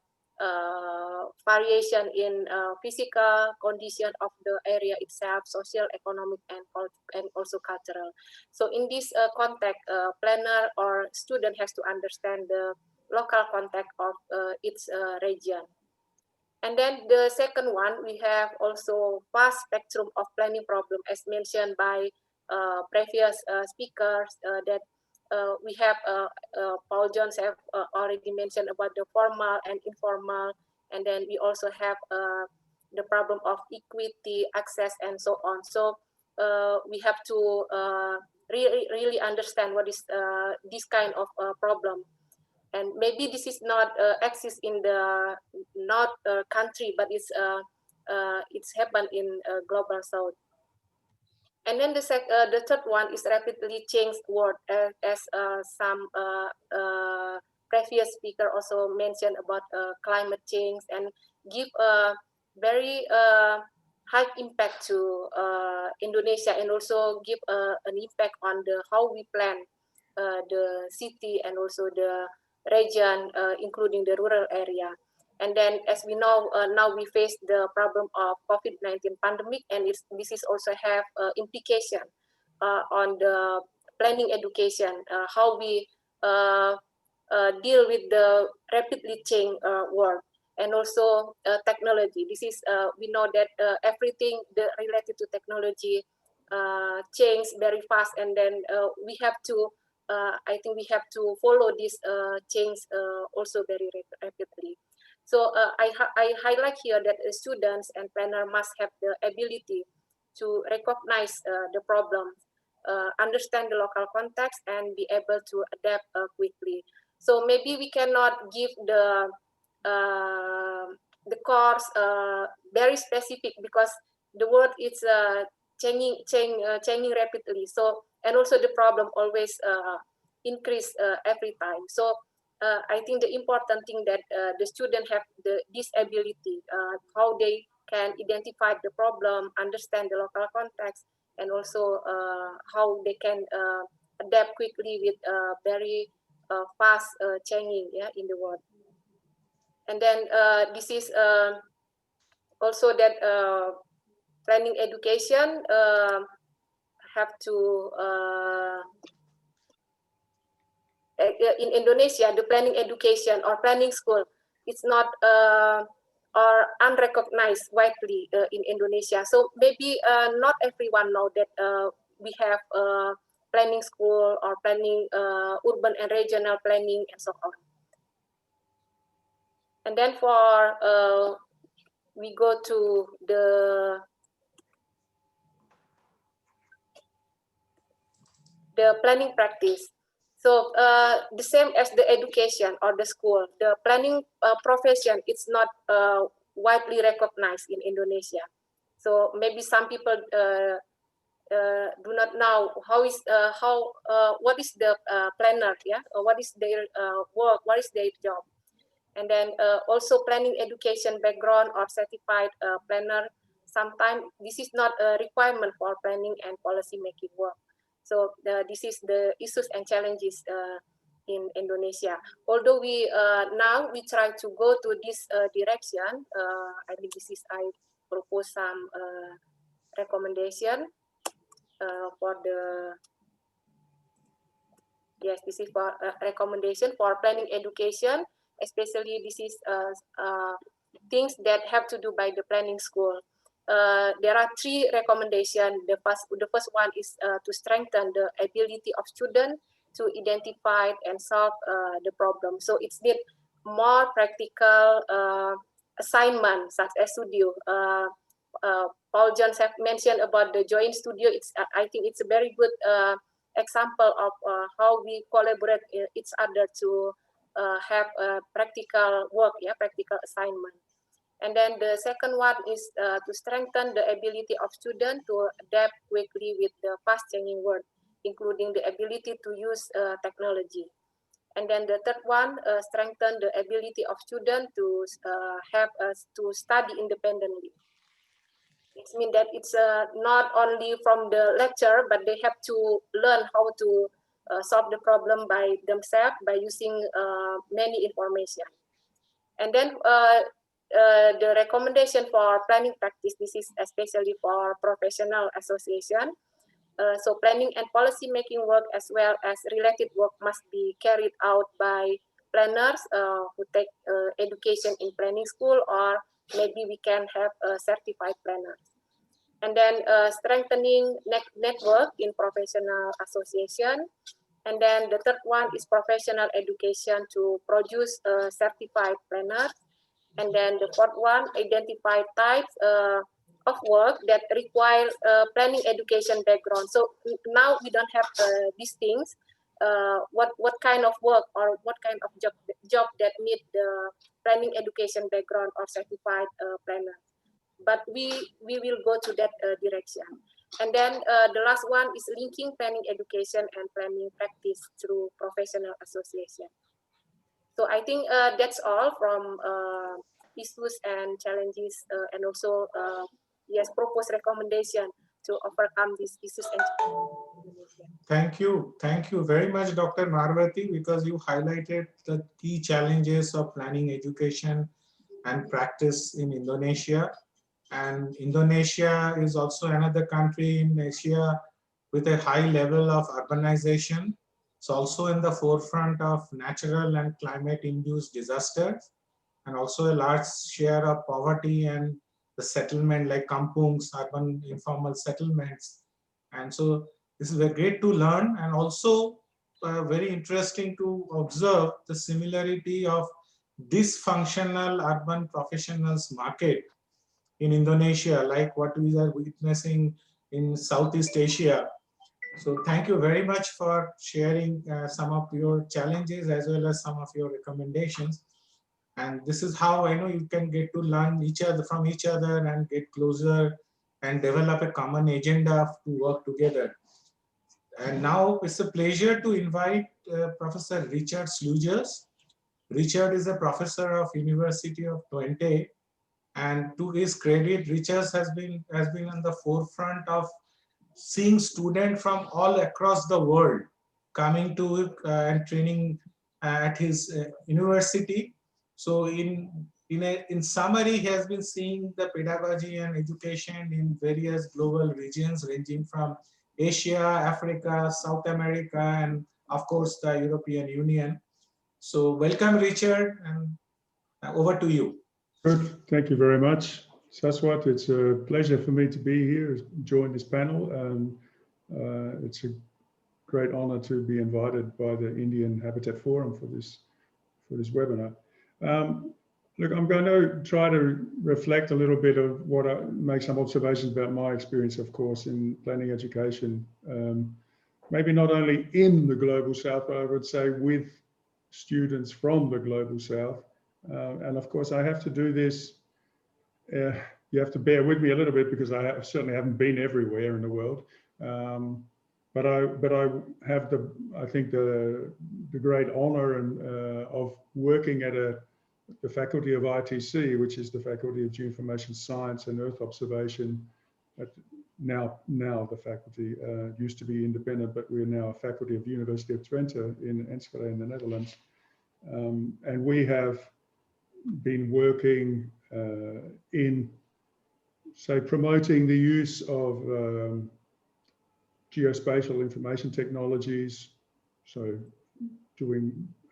variation in physical condition of the area itself, social, economic, and also cultural. So in this context, planner or student has to understand the local context of its region. And then the second one, we have also vast spectrum of planning problem, as mentioned by previous speakers, that we have, Paul Jones have already mentioned about the formal and informal, and then we also have the problem of equity, access, and so on. So we have to really understand what is this kind of problem. And maybe this is not exist in the not country, but it's happened in global south. And then the third one is rapidly changed world, as some previous speaker also mentioned about climate change and give a very high impact to Indonesia, and also give an impact on the how we plan the city and also the region, including the rural area. And then, as we know, now we face the problem of COVID-19 pandemic, and this is also have implication on the planning education, how we deal with the rapidly changing world, and also technology. This is we know that everything related to technology change very fast, and then we have to. I think we have to follow this change also very rapidly. So I highlight here that students and planner must have the ability to recognize the problem, understand the local context, and be able to adapt quickly. So maybe we cannot give course very specific, because the world is changing rapidly. So and also the problem always increase every time. So I think the important thing that the student have this ability, how they can identify the problem, understand the local context, and also how they can adapt quickly with very fast changing in the world. And then this is also that planning education have to in Indonesia, the planning education or planning school, it's not or unrecognized widely in Indonesia. So maybe not everyone know that we have planning school or planning urban and regional planning and so on. And then for we go to the planning practice. So the same as the education or the school, the planning profession, it's not widely recognized in Indonesia. So maybe some people do not know what is the planner, or what is their work, what is their job. And then also planning education background or certified planner, sometimes this is not a requirement for planning and policy making work. So this is the issues and challenges in Indonesia. Although we now we try to go to this direction, I think I propose some recommendation for the, yes, this is for recommendation for planning education, especially this is things that have to do by the planning school. There are 3 recommendations. The first one is to strengthen the ability of students to identify and solve the problem. So it's need more practical assignment, such as studio. Paul Jones have mentioned about the joint studio. I think it's a very good example of how we collaborate each other to have practical work, practical assignment. And then the second one is to strengthen the ability of students to adapt quickly with the fast changing world, including the ability to use technology. And then the third one, strengthen the ability of students to to study independently. It means that it's not only from the lecture, but they have to learn how to solve the problem by themselves by using many information. And then the recommendation for planning practice, this is especially for professional association. So planning and policy making work as well as related work must be carried out by planners who take education in planning school, or maybe we can have certified planners. And then strengthening network in professional association. And then the third one is professional education to produce certified planners. And then the fourth one, identify types of work that require planning education background. So now we don't have these things. What kind of work or what kind of job that need the planning education background or certified planner. But we will go to that direction. And then the last one is linking planning education and planning practice through professional association. So I think that's all from issues and challenges, and also yes, proposed recommendation to overcome these issues and challenges. Thank you very much, Dr. Maryati, because you highlighted the key challenges of planning education and practice in Indonesia. And Indonesia is also another country in Asia with a high level of urbanization. It's also in the forefront of natural and climate-induced disasters, and also a large share of poverty and the settlement like kampungs, urban informal settlements. And so this is great to learn, and also very interesting to observe the similarity of dysfunctional urban professionals market in Indonesia, like what we are witnessing in Southeast Asia. So thank you very much for sharing some of your challenges as well as some of your recommendations. And this is how I know you can get to learn from each other and get closer and develop a common agenda to work together. And now it's a pleasure to invite Professor Richard Sliuzas. Richard is a professor of University of Twente, and to his credit, Richard has been on the forefront of seeing students from all across the world coming to and training at his university. So in summary, he has been seeing the pedagogy and education in various global regions ranging from Asia, Africa, South America, and of course the European Union. So welcome, Richard, and over to you. Good. Thank you very much, Saswat. It's a pleasure for me to be here, join this panel. It's a great honor to be invited by the Indian Habitat Forum for this webinar. Look, I'm going to try to reflect a little bit of make some observations about my experience, of course, in planning education. Maybe not only in the Global South, but I would say with students from the Global South. And of course, I have to do this. You have to bear with me a little bit because I certainly haven't been everywhere in the world. But I have I think the great honor of working at the faculty of ITC, which is the Faculty of Geoinformation Science and Earth Observation. Now the faculty used to be independent, but we're now a faculty of the University of Twente in Enschede in the Netherlands. And we have been working in, say, promoting the use of geospatial information technologies. So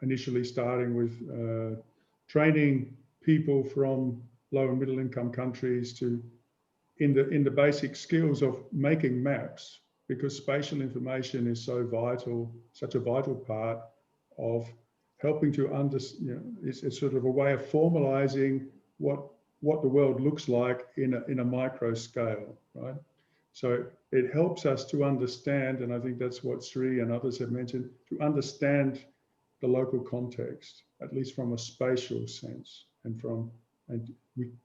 initially starting with training people from low and middle income countries in the basic skills of making maps, because spatial information is so vital, such a vital part of helping to understand, it's sort of a way of formalizing what the world looks like in a micro scale, right? So it helps us to understand, and I think that's what Sri and others have mentioned, to understand the local context, at least from a spatial sense,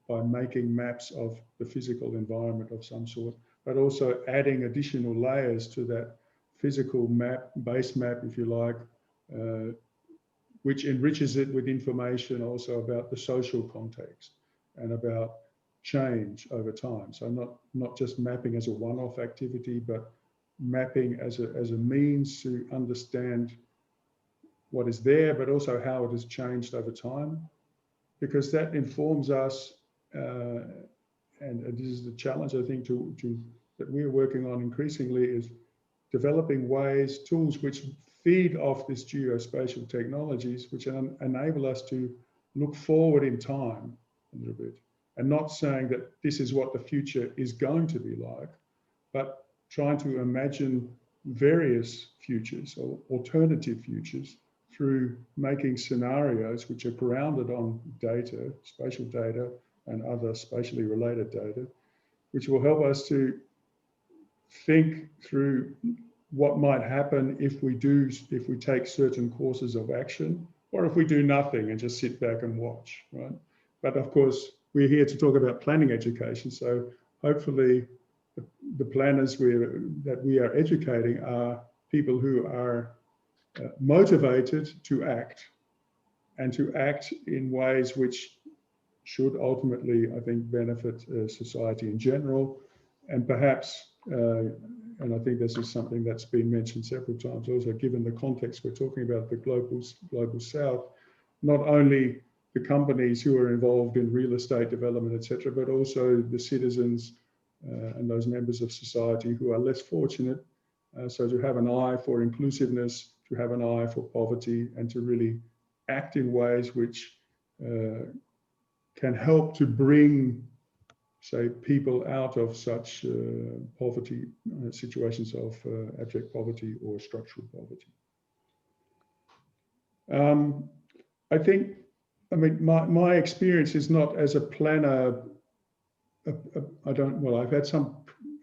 by making maps of the physical environment of some sort, but also adding additional layers to that physical map, base map, if you like, which enriches it with information also about the social context and about change over time. So not just mapping as a one-off activity, but mapping as a means to understand what is there, but also how it has changed over time, because that informs us, and this is the challenge I think that we're working on increasingly, is developing ways, tools which feed off this geospatial technologies, which enable us to look forward in time a little bit, and not saying that this is what the future is going to be like, but trying to imagine various futures or alternative futures through making scenarios which are grounded on data, spatial data, and other spatially related data, which will help us to think through what might happen if we take certain courses of action, or if we do nothing and just sit back and watch, right? But of course, we're here to talk about planning education, so hopefully the planners that we are educating are people who are motivated to act, and to act in ways which should ultimately, I think, benefit society in general, and perhaps, and I think this is something that's been mentioned several times also, given the context we're talking about, the global South, not only the companies who are involved in real estate development, etc., but also the citizens and those members of society who are less fortunate. So to have an eye for inclusiveness, to have an eye for poverty, and to really act in ways which can help to bring, say, people out of such poverty, situations of abject poverty or structural poverty. I think, my experience is not as a planner. I've had some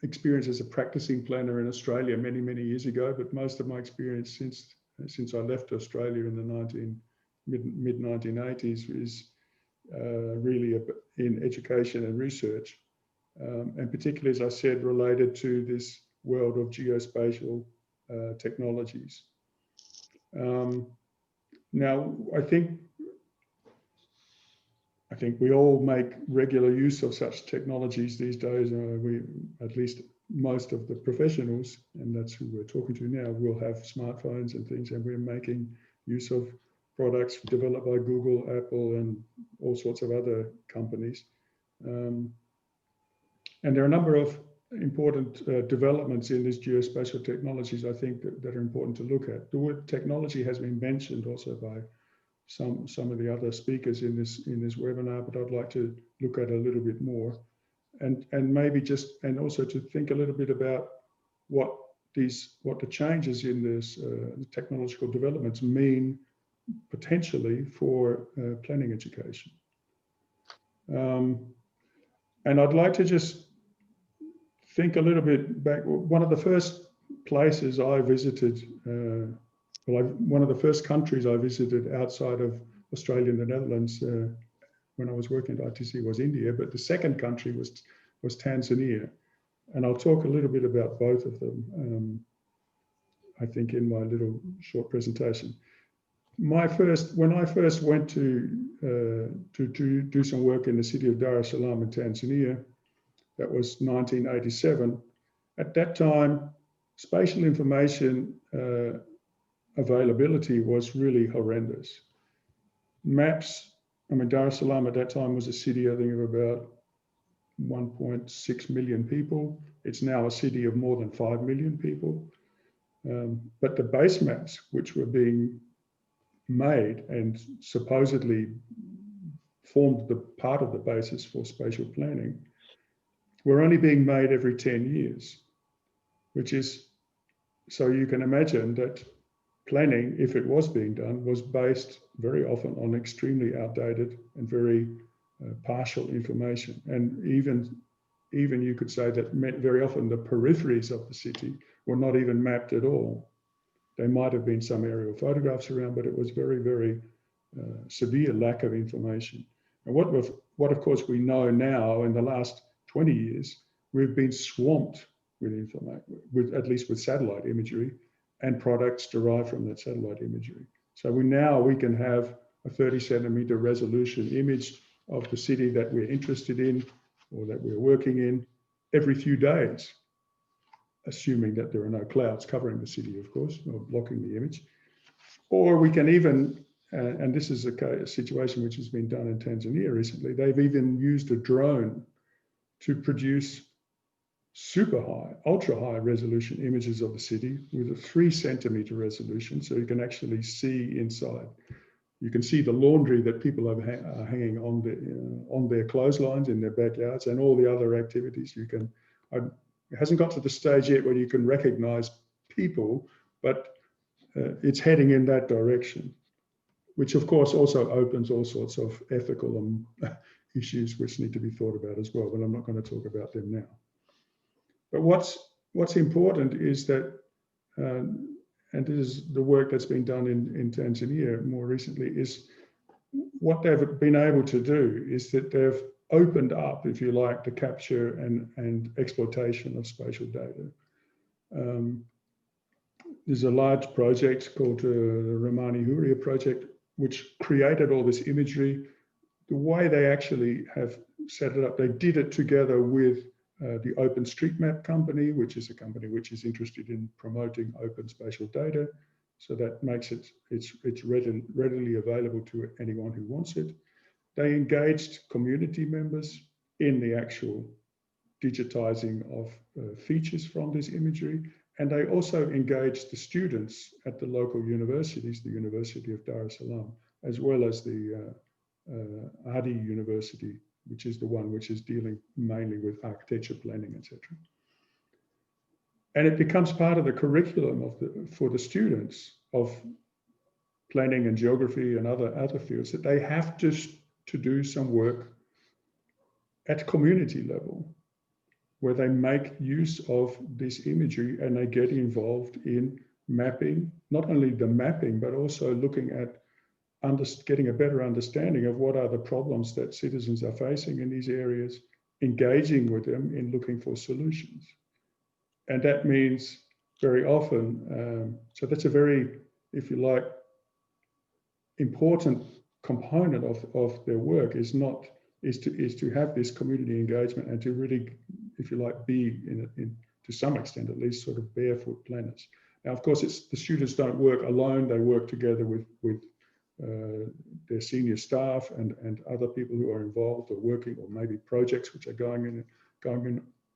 experience as a practicing planner in Australia many years ago, but most of my experience since I left Australia in the mid 1980s is really in education and research, and particularly, as I said, related to this world of geospatial technologies. Now, I think we all make regular use of such technologies these days. We, at least most of the professionals, and that's who we're talking to now, will have smartphones and things, and we're making use of products developed by Google, Apple, and all sorts of other companies. And there are a number of important developments in these geospatial technologies, I think, that are important to look at. The word technology has been mentioned also by some of the other speakers in this webinar, but I'd like to look at a little bit more, and maybe and also to think a little bit about what the changes in this technological developments mean potentially for planning education. And I'd like to just think a little bit back. One of the first places I visited, one of the first countries I visited outside of Australia and the Netherlands when I was working at ITC was India, but the second country was Tanzania. And I'll talk a little bit about both of them, I think, in my little short presentation. When I first went to do some work in the city of Dar es Salaam in Tanzania, that was 1987. At that time, spatial information availability was really horrendous. Maps, I mean, Dar es Salaam at that time was a city, I think, of about 1.6 million people. It's now a city of more than 5 million people. But the base maps, which were being made and supposedly formed the part of the basis for spatial planning, were only being made every 10 years, which is, so you can imagine that planning, if it was being done, was based very often on extremely outdated and very partial information. And even you could say that very often the peripheries of the city were not even mapped at all. There might have been some aerial photographs around, but it was very, very severe lack of information. And what of course we know now, in the last 20 years, we've been swamped with information, at least with satellite imagery and products derived from that satellite imagery. So we can have a 30-centimeter resolution image of the city that we're interested in or that we're working in every few days, assuming that there are no clouds covering the city, of course, or blocking the image. Or we can even, and this is a situation which has been done in Tanzania recently, they've even used a drone to produce super high, ultra high resolution images of the city with a 3-centimeter resolution, so you can actually see inside. You can see the laundry that people are hanging on their clotheslines in their backyards, and all the other activities. You can. It hasn't got to the stage yet where you can recognize people, but it's heading in that direction, which of course also opens all sorts of ethical issues which need to be thought about as well, but I'm not going to talk about them now. But what's important is that, and this is the work that's been done in Tanzania more recently, is what they've been able to do is that they've opened up, if you like, the capture and exploitation of spatial data. There's a large project called the Ramani Huria project, which created all this imagery. The way they actually have set it up, they did it together with the OpenStreetMap company, which is a company which is interested in promoting open spatial data. So that makes it's readily available to anyone who wants it. They engaged community members in the actual digitizing of features from this imagery. And they also engaged the students at the local universities, the University of Dar es Salaam, as well as the Adi University, which is the one which is dealing mainly with architecture planning, etc. And it becomes part of the curriculum for the students of planning and geography and other fields, that they have to do some work at community level, where they make use of this imagery and they get involved in mapping, not only the mapping, but also looking at getting a better understanding of what are the problems that citizens are facing in these areas, engaging with them in looking for solutions. And that means very often. So that's a very, if you like, important component of their work is to have this community engagement and to really, if you like, be to some extent at least sort of barefoot planners. Now, of course, the students don't work alone; they work together with their senior staff and other people who are involved or working, or maybe projects which are going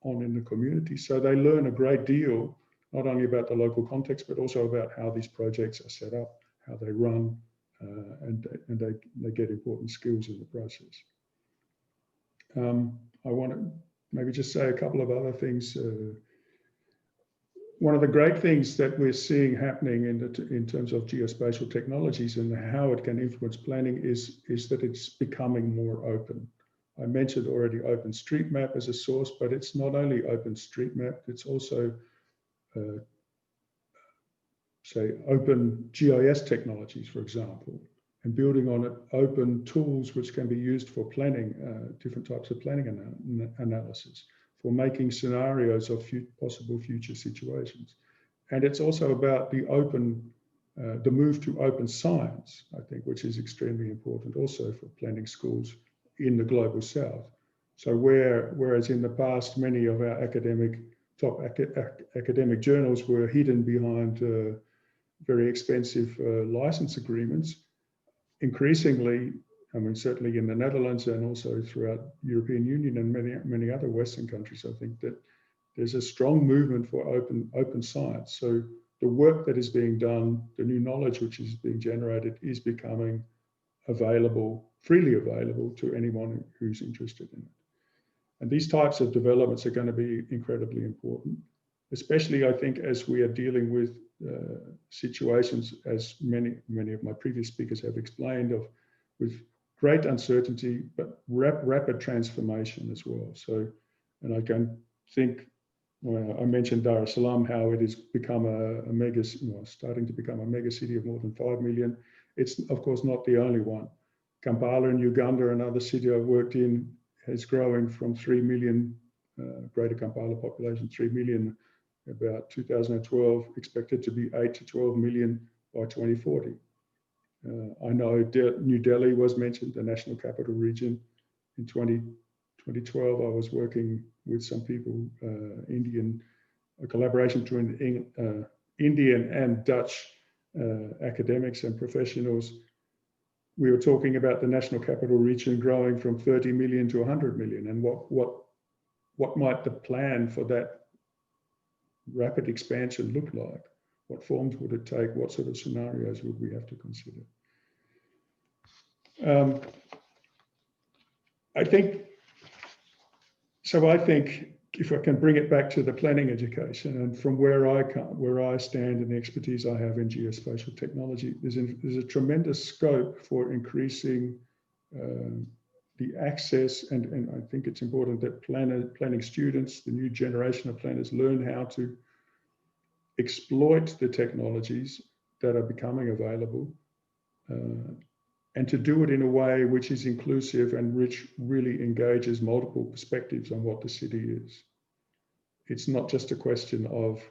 on in the community. So they learn a great deal, not only about the local context, but also about how these projects are set up, how they run, and they get important skills in the process. I want to maybe just say a couple of other things. One of the great things that we're seeing happening in terms of geospatial technologies and how it can influence planning is that it's becoming more open. I mentioned already OpenStreetMap as a source, but it's not only OpenStreetMap, it's also say open GIS technologies, for example, and building on it open tools which can be used for planning, different types of planning analysis, for making scenarios of possible future situations. And it's also about the move to open science, I think, which is extremely important also for planning schools in the global south. So whereas in the past, many of our top academic journals were hidden behind very expensive license agreements, increasingly, I mean, certainly in the Netherlands and also throughout European Union and many other Western countries, I think that there's a strong movement for open science. So the work that is being done, the new knowledge which is being generated, is becoming freely available to anyone who's interested in it. And these types of developments are going to be incredibly important, especially I think as we are dealing with situations, as many of my previous speakers have explained, with great uncertainty, but rapid transformation as well. So, and I can think, well, I mentioned Dar es Salaam, how it has become starting to become a mega city of more than 5 million. It's of course not the only one. Kampala in Uganda, another city I've worked in, is growing from 3 million, greater Kampala population, 3 million, about 2012, expected to be 8 to 12 million by 2040. I know New Delhi was mentioned, the national capital region. In 2012, I was working with some people, a collaboration between Indian and Dutch academics and professionals. We were talking about the national capital region growing from 30 million to 100 million, and what might the plan for that rapid expansion look like? What forms would it take? What sort of scenarios would we have to consider? I think if I can bring it back to the planning education, and from where I stand and the expertise I have in geospatial technology, there's a tremendous scope for increasing the access, and I think it's important that planning students, the new generation of planners, learn how to exploit the technologies that are becoming available, and to do it in a way which is inclusive and which really engages multiple perspectives on what the city is. It's not just a question of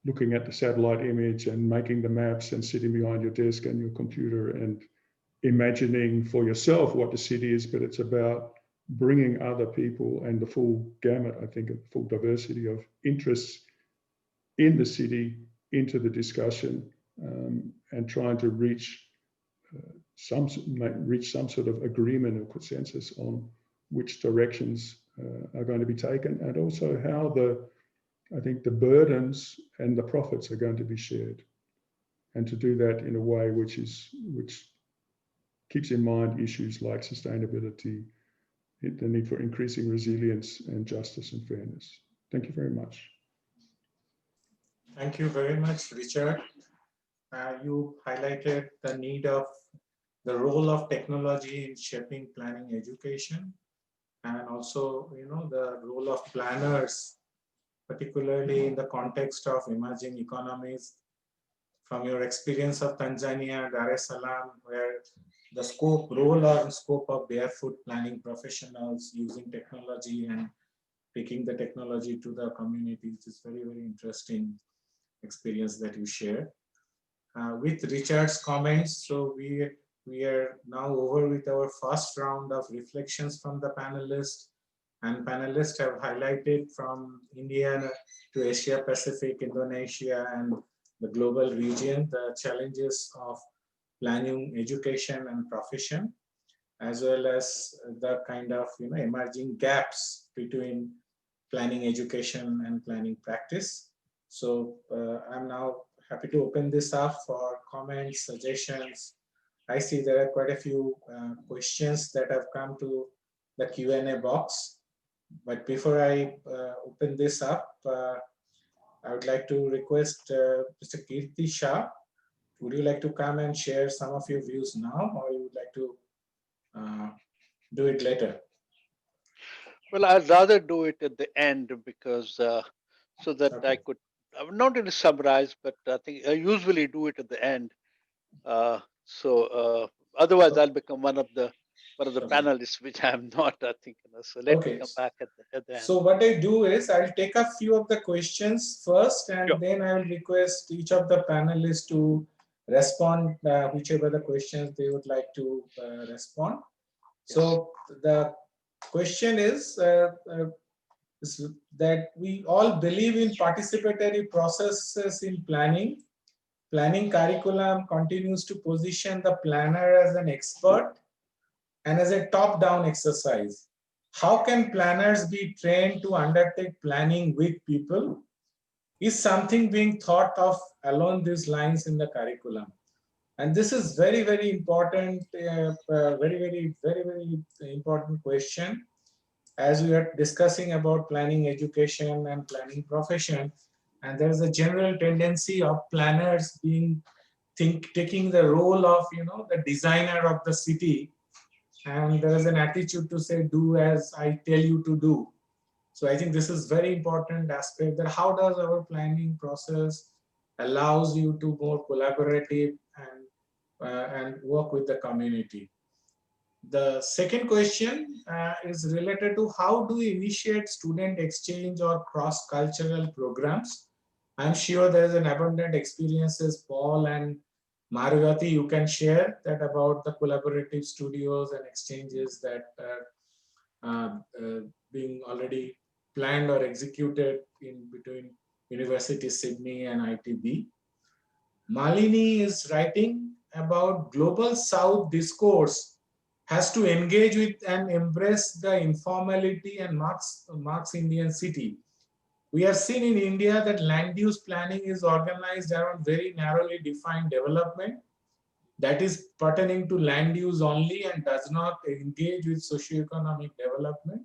looking at the satellite image and making the maps and sitting behind your desk and your computer and imagining for yourself what the city is, but it's about bringing other people and the full gamut, I think, of full diversity of interests in the city into the discussion, and trying to reach some sort of agreement or consensus on which directions are going to be taken, and also how the burdens and the profits are going to be shared, and to do that in a way which keeps in mind issues like sustainability, the need for increasing resilience and justice and fairness. Thank you very much. Thank you very much, Richard. You highlighted the need of the role of technology in shaping planning education, and also, the role of planners, particularly in the context of emerging economies. From your experience of Tanzania, Dar es Salaam, where the role or scope of barefoot planning professionals using technology and taking the technology to the communities is very, very interesting. experience that you shared. With Richard's comments, so we are now over with our first round of reflections from the panelists, and panelists have highlighted from India to Asia Pacific, Indonesia, and the global region, the challenges of planning education and profession, as well as the kind of emerging gaps between planning education and planning practice. So I'm now happy to open this up for comments, suggestions. I see there are quite a few questions that have come to the Q&A box. But before I open this up, I would like to request Mr. Kirti Shah. Would you like to come and share some of your views now, or you would like to do it later? Well, I'd rather do it at the end because so that Okay. I could not really summarize, but I think I usually do it at the end. Otherwise, I'll become one of the Okay. panelists, which I'm not. I think so. Let me Okay. come back at the end. So what I do is I'll take a few of the questions first, and Sure. then I will request each of the panelists to respond whichever the questions they would like to respond. Yes. So the question is that we all believe in participatory processes in planning. Planning curriculum continues to position the planner as an expert and as a top-down exercise. How can planners be trained to undertake planning with people? Is something being thought of along these lines in the curriculum? And this is very, very important, very important question. As we are discussing about planning education and planning profession, and there is a general tendency of planners taking the role of the designer of the city, and there is an attitude to say do as I tell you to do. So I think this is very important aspect, that how does our planning process allows you to more collaborative and work with the community. The second question is related to how do we initiate student exchange or cross-cultural programs. I'm sure there is an abundant experiences, Paul and Maryati, you can share that about the collaborative studios and exchanges that are being already planned or executed in between University Sydney and ITB. Malini is writing about Global South discourse has to engage with and embrace the informality and Marx Indian city. We have seen in India that land use planning is organized around very narrowly defined development that is pertaining to land use only and does not engage with socioeconomic development.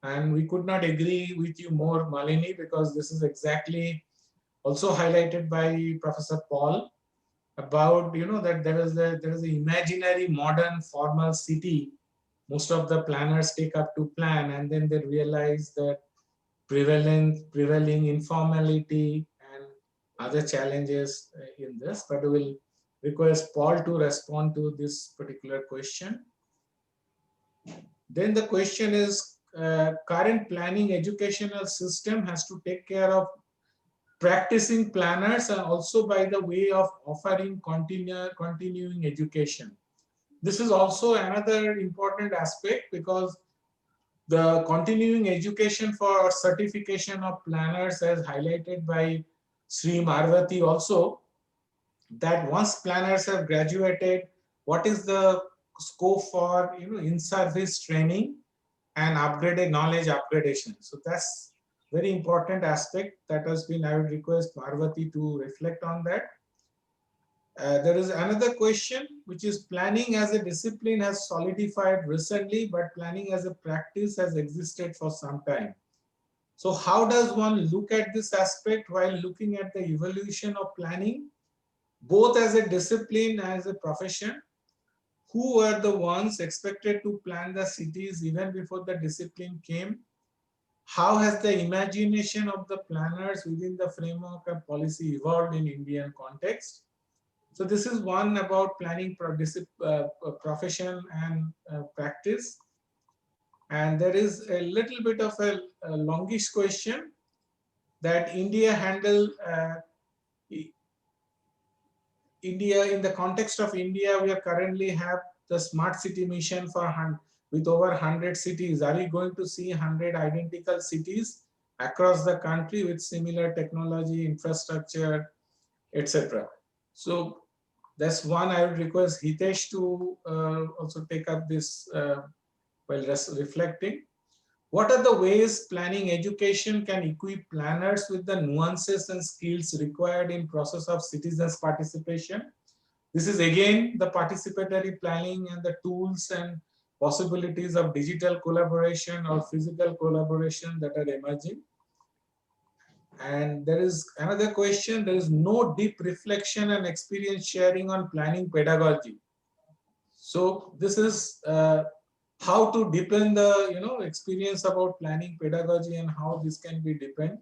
And we could not agree with you more, Malini, because this is exactly also highlighted by Professor Paul about that there is an imaginary modern formal city most of the planners take up to plan, and then they realize that prevailing informality and other challenges in this. But we will request Paul to respond to this particular question. Then the question is, current planning educational system has to take care of practicing planners and also by the way of offering continuing education. This is also another important aspect, because the continuing education for certification of planners, as highlighted by Sri Maryati also, that once planners have graduated, what is the scope for in-service training and upgraded knowledge upgradation. So that's very important aspect that has been, I would request Maryati to reflect on that. There is another question, which is planning as a discipline has solidified recently, but planning as a practice has existed for some time. So how does one look at this aspect while looking at the evolution of planning, both as a discipline and as a profession? Who were the ones expected to plan the cities even before the discipline came? How has the imagination of the planners within the framework of policy evolved in Indian context? So this is one about planning profession and practice. And there is a little bit of a longish question that India handle India, in the context of India, we are currently have the smart city mission for with over 100 cities. Are we going to see 100 identical cities across the country with similar technology, infrastructure, etc.? So that's one. I would request Hitesh to also take up this while reflecting. What are the ways planning education can equip planners with the nuances and skills required in process of citizens' participation? This is again the participatory planning and the tools and possibilities of digital collaboration or physical collaboration that are emerging. And there is another question, there is no deep reflection and experience sharing on planning pedagogy. So this is how to deepen the experience about planning pedagogy and how this can be deepened.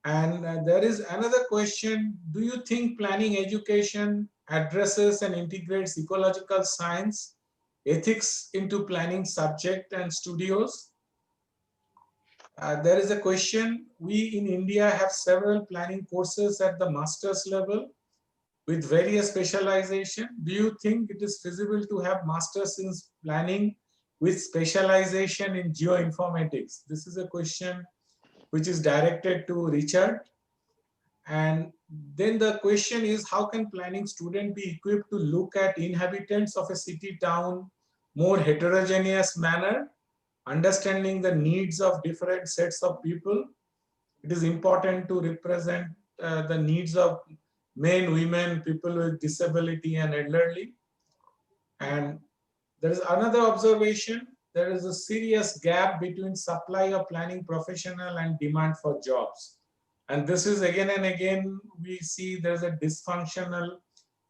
And there is another question, do you think planning education addresses and integrates ecological science, ethics into planning subject and studios? There is a question, we in India have several planning courses at the master's level with various specialization. Do you think it is feasible to have masters in planning with specialization in geoinformatics? This is a question which is directed to Richard. And then the question is, how can planning student be equipped to look at inhabitants of a city town more heterogeneous manner, understanding the needs of different sets of people? It is important to represent the needs of men, women, people with disability and elderly. And there is another observation, there is a serious gap between supply of planning professional and demand for jobs. And this is again and again, we see there's a dysfunctional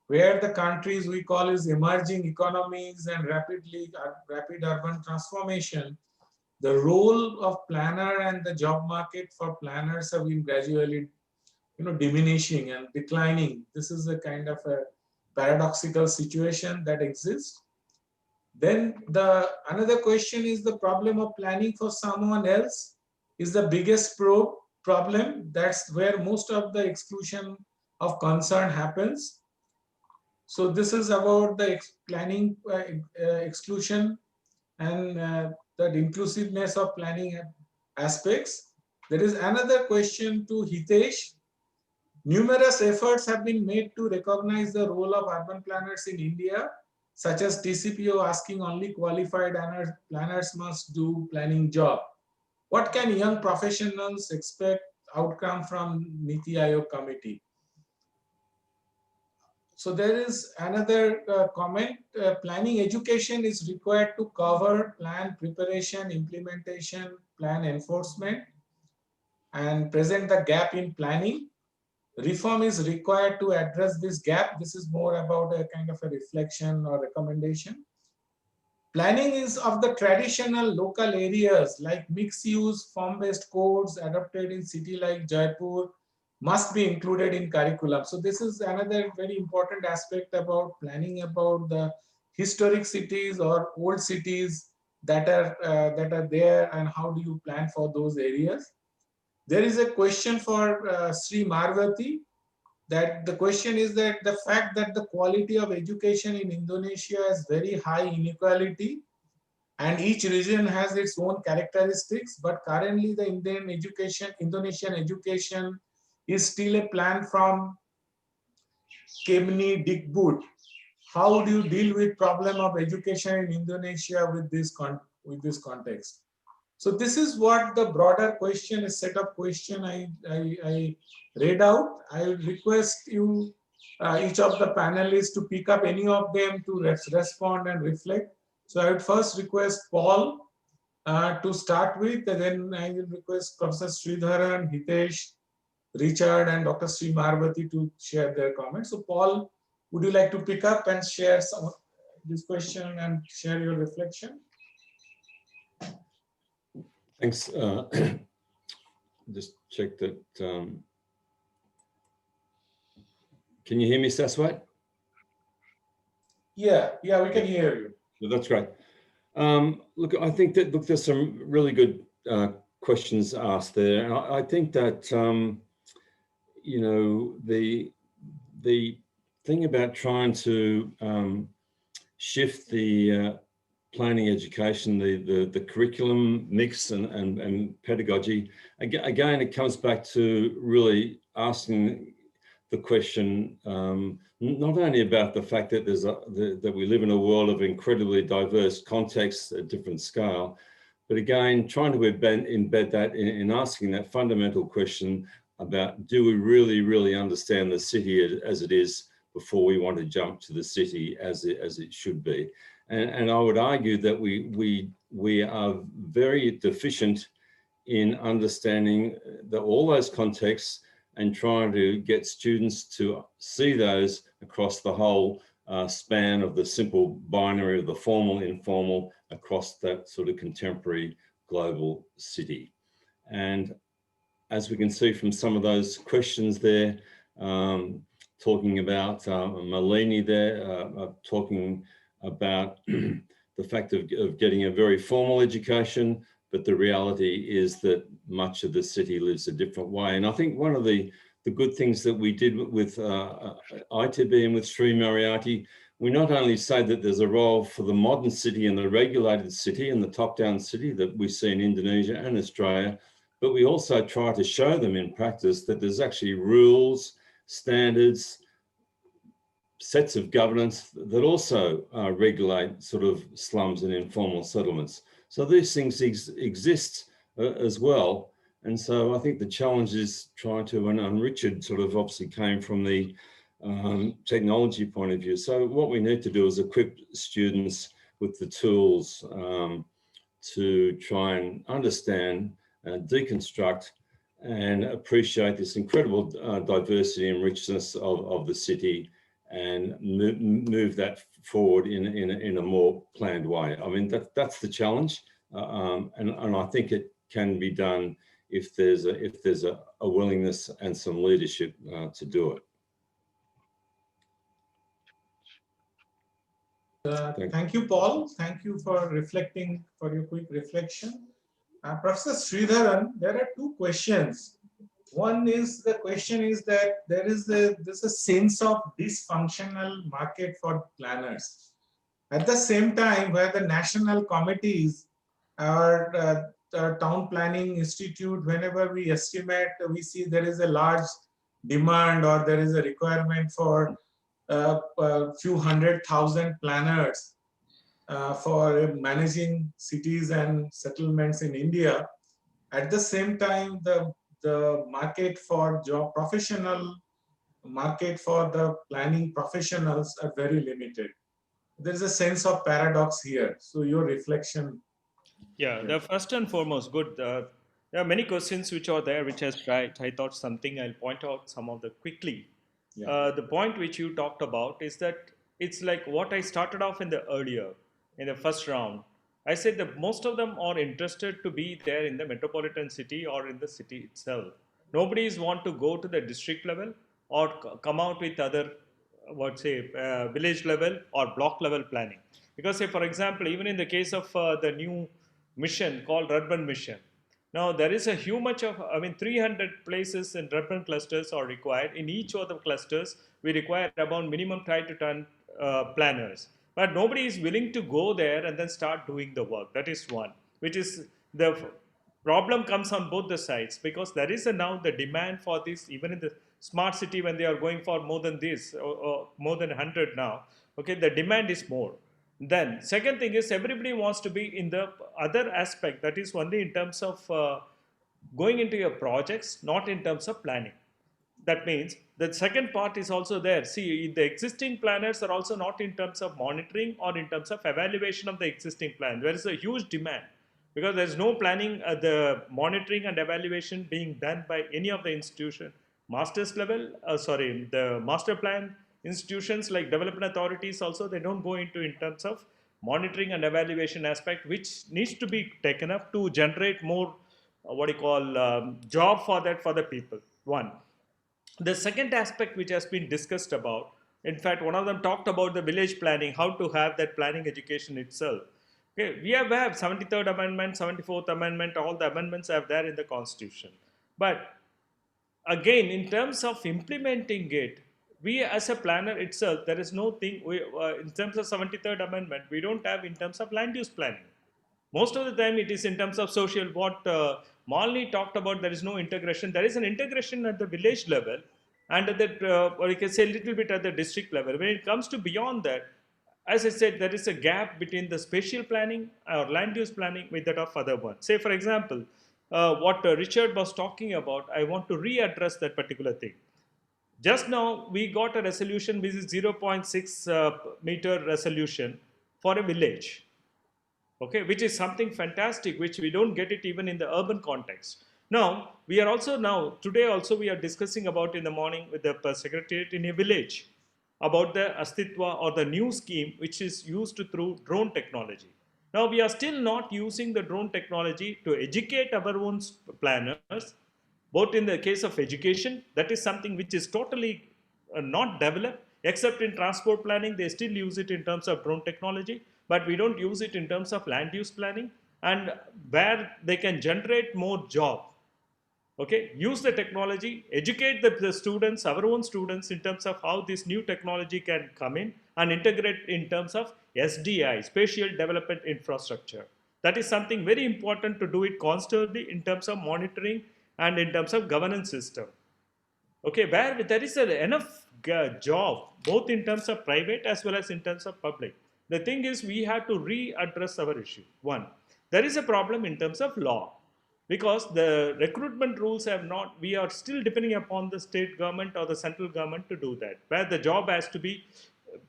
where the countries we call is emerging economies and rapid urban transformation. The role of planner and the job market for planners have been gradually diminishing and declining. This is a kind of a paradoxical situation that exists. Then another question is the problem of planning for someone else is the biggest problem. That's where most of the exclusion of concern happens. So this is about the planning exclusion and that inclusiveness of planning aspects. There is another question to Hitesh. Numerous efforts have been made to recognize the role of urban planners in India, such as TCPO asking only qualified planners must do planning job. What can young professionals expect outcome from Niti Aayog committee? So there is another comment, planning education is required to cover plan preparation, implementation, plan enforcement, and present the gap in planning. Reform is required to address this gap. This is more about a kind of a reflection or recommendation. Planning is of the traditional local areas like mixed use, form-based codes adopted in city like Jaipur must be included in curriculum. So this is another very important aspect about planning about the historic cities or old cities that are there and how do you plan for those areas. There is a question for Sri Maryati. That the question is that the fact that the quality of education in Indonesia is very high inequality and each region has its own characteristics, but currently the Indonesian education is still a plan from Kemni Dikbud. How do you deal with problem of education in Indonesia with this context? So this is what the broader question, a set of question I read out. I will request you, each of the panelists to pick up any of them to respond and reflect. So I would first request Paul to start with, and then I will request Professor Sridharan, Hitesh, Richard, and Dr. Sri Maryati to share their comments. So Paul, would you like to pick up and share some of this question and share your reflection? Thanks. Just check that. Can you hear me, Saswat? Yeah, we can hear you. Well, that's great. Look, I think that there's some really good questions asked there, and I think that the thing about trying to shift the planning education, the curriculum mix and pedagogy, again, it comes back to really asking the question, not only about the fact that that we live in a world of incredibly diverse contexts at different scale, but again, trying to embed that in asking that fundamental question about, do we really understand the city as it is before we want to jump to the city as it should be? And I would argue that we are very deficient in understanding all those contexts and trying to get students to see those across the whole span of the simple binary of the formal, informal, across that sort of contemporary global city. And as we can see from some of those questions there, talking about Malini there, talking about the fact of getting a very formal education, but the reality is that much of the city lives a different way. And I think one of the good things that we did with ITB and with Sri Maryati, we not only say that there's a role for the modern city and the regulated city and the top-down city that we see in Indonesia and Australia, but we also try to show them in practice that there's actually rules, standards, sets of governance that also regulate sort of slums and informal settlements. So these things exist as well. And so I think the challenge is trying to, and Richard sort of obviously came from the technology point of view. So what we need to do is equip students with the tools to try and understand, deconstruct and appreciate this incredible diversity and richness of the city, and move that forward in a more planned way. I mean, that's the challenge, and I think it can be done if there's a willingness and some leadership to do it. Thank you, Paul. Thank you for reflecting, for your quick reflection. Professor Sridharan, there are two questions. One is, the question is that there's a sense of dysfunctional market for planners. At the same time, where the national committees or town planning institute, whenever we estimate, we see there is a large demand or there is a requirement for a few 100,000 planners for managing cities and settlements in India. At the same time, the market for job professional, market for the planning professionals are very limited. There is a sense of paradox here. So your reflection. Yeah, the first and foremost, good. There are many questions which are there, which has right. I thought something, I'll point out some of the quickly. Yeah. The point which you talked about is that it's like what I started off in the first round. I said that most of them are interested to be there in the metropolitan city or in the city itself. Nobody is want to go to the district level or come out with other, village level or block level planning. Because say, for example, even in the case of the new mission called Urban Mission, now there is a huge much of, 300 places in urban clusters are required. In each of the clusters, we require about minimum 5 to 10 planners. But nobody is willing to go there and then start doing the work. That is one, which is the problem comes on both the sides, because there is now the demand for this, even in the smart city when they are going for more than this, or more than 100 now. Okay, the demand is more. Then second thing is everybody wants to be in the other aspect, that is only in terms of going into your projects, not in terms of planning. That means the second part is also there. See, the existing planners are also not in terms of monitoring or in terms of evaluation of the existing plan. There is a huge demand because there is no planning, the monitoring and evaluation being done by any of the institution. Masters level, the master plan institutions like development authorities also, they don't go into in terms of monitoring and evaluation aspect, which needs to be taken up to generate more, job for the people. One. The second aspect which has been discussed about, in fact, one of them talked about the village planning, how to have that planning education itself. Okay, we have 73rd Amendment, 74th Amendment, all the amendments are there in the Constitution. But again, in terms of implementing it, we as a planner itself, there is no thing, in terms of 73rd Amendment, we don't have in terms of land use planning. Most of the time it is in terms of social, what Malini talked about, there is no integration. There is an integration at the village level and at the, or you can say a little bit at the district level. When it comes to beyond that, as I said, there is a gap between the spatial planning or land use planning with that of other one. Say, for example, what Richard was talking about, I want to readdress that particular thing. Just now, we got a resolution which is 0.6 meter resolution for a village, okay, which is something fantastic, which we don't get it even in the urban context. Now, we are also now, today also we are discussing about in the morning with the secretariat in a village about the Astitwa or the new scheme which is used through drone technology. Now, we are still not using the drone technology to educate our own planners, both in the case of education, that is something which is totally not developed, except in transport planning, they still use it in terms of drone technology, but we don't use it in terms of land use planning, and where they can generate more job. Okay, use the technology, educate the students, our own students, in terms of how this new technology can come in and integrate in terms of SDI, spatial development infrastructure. That is something very important to do it constantly in terms of monitoring and in terms of governance system. Okay, where there is enough job, both in terms of private as well as in terms of public. The thing is, we have to readdress our issue. One, there is a problem in terms of law, because the recruitment rules have not, we are still depending upon the state government or the central government to do that, where the job has to be,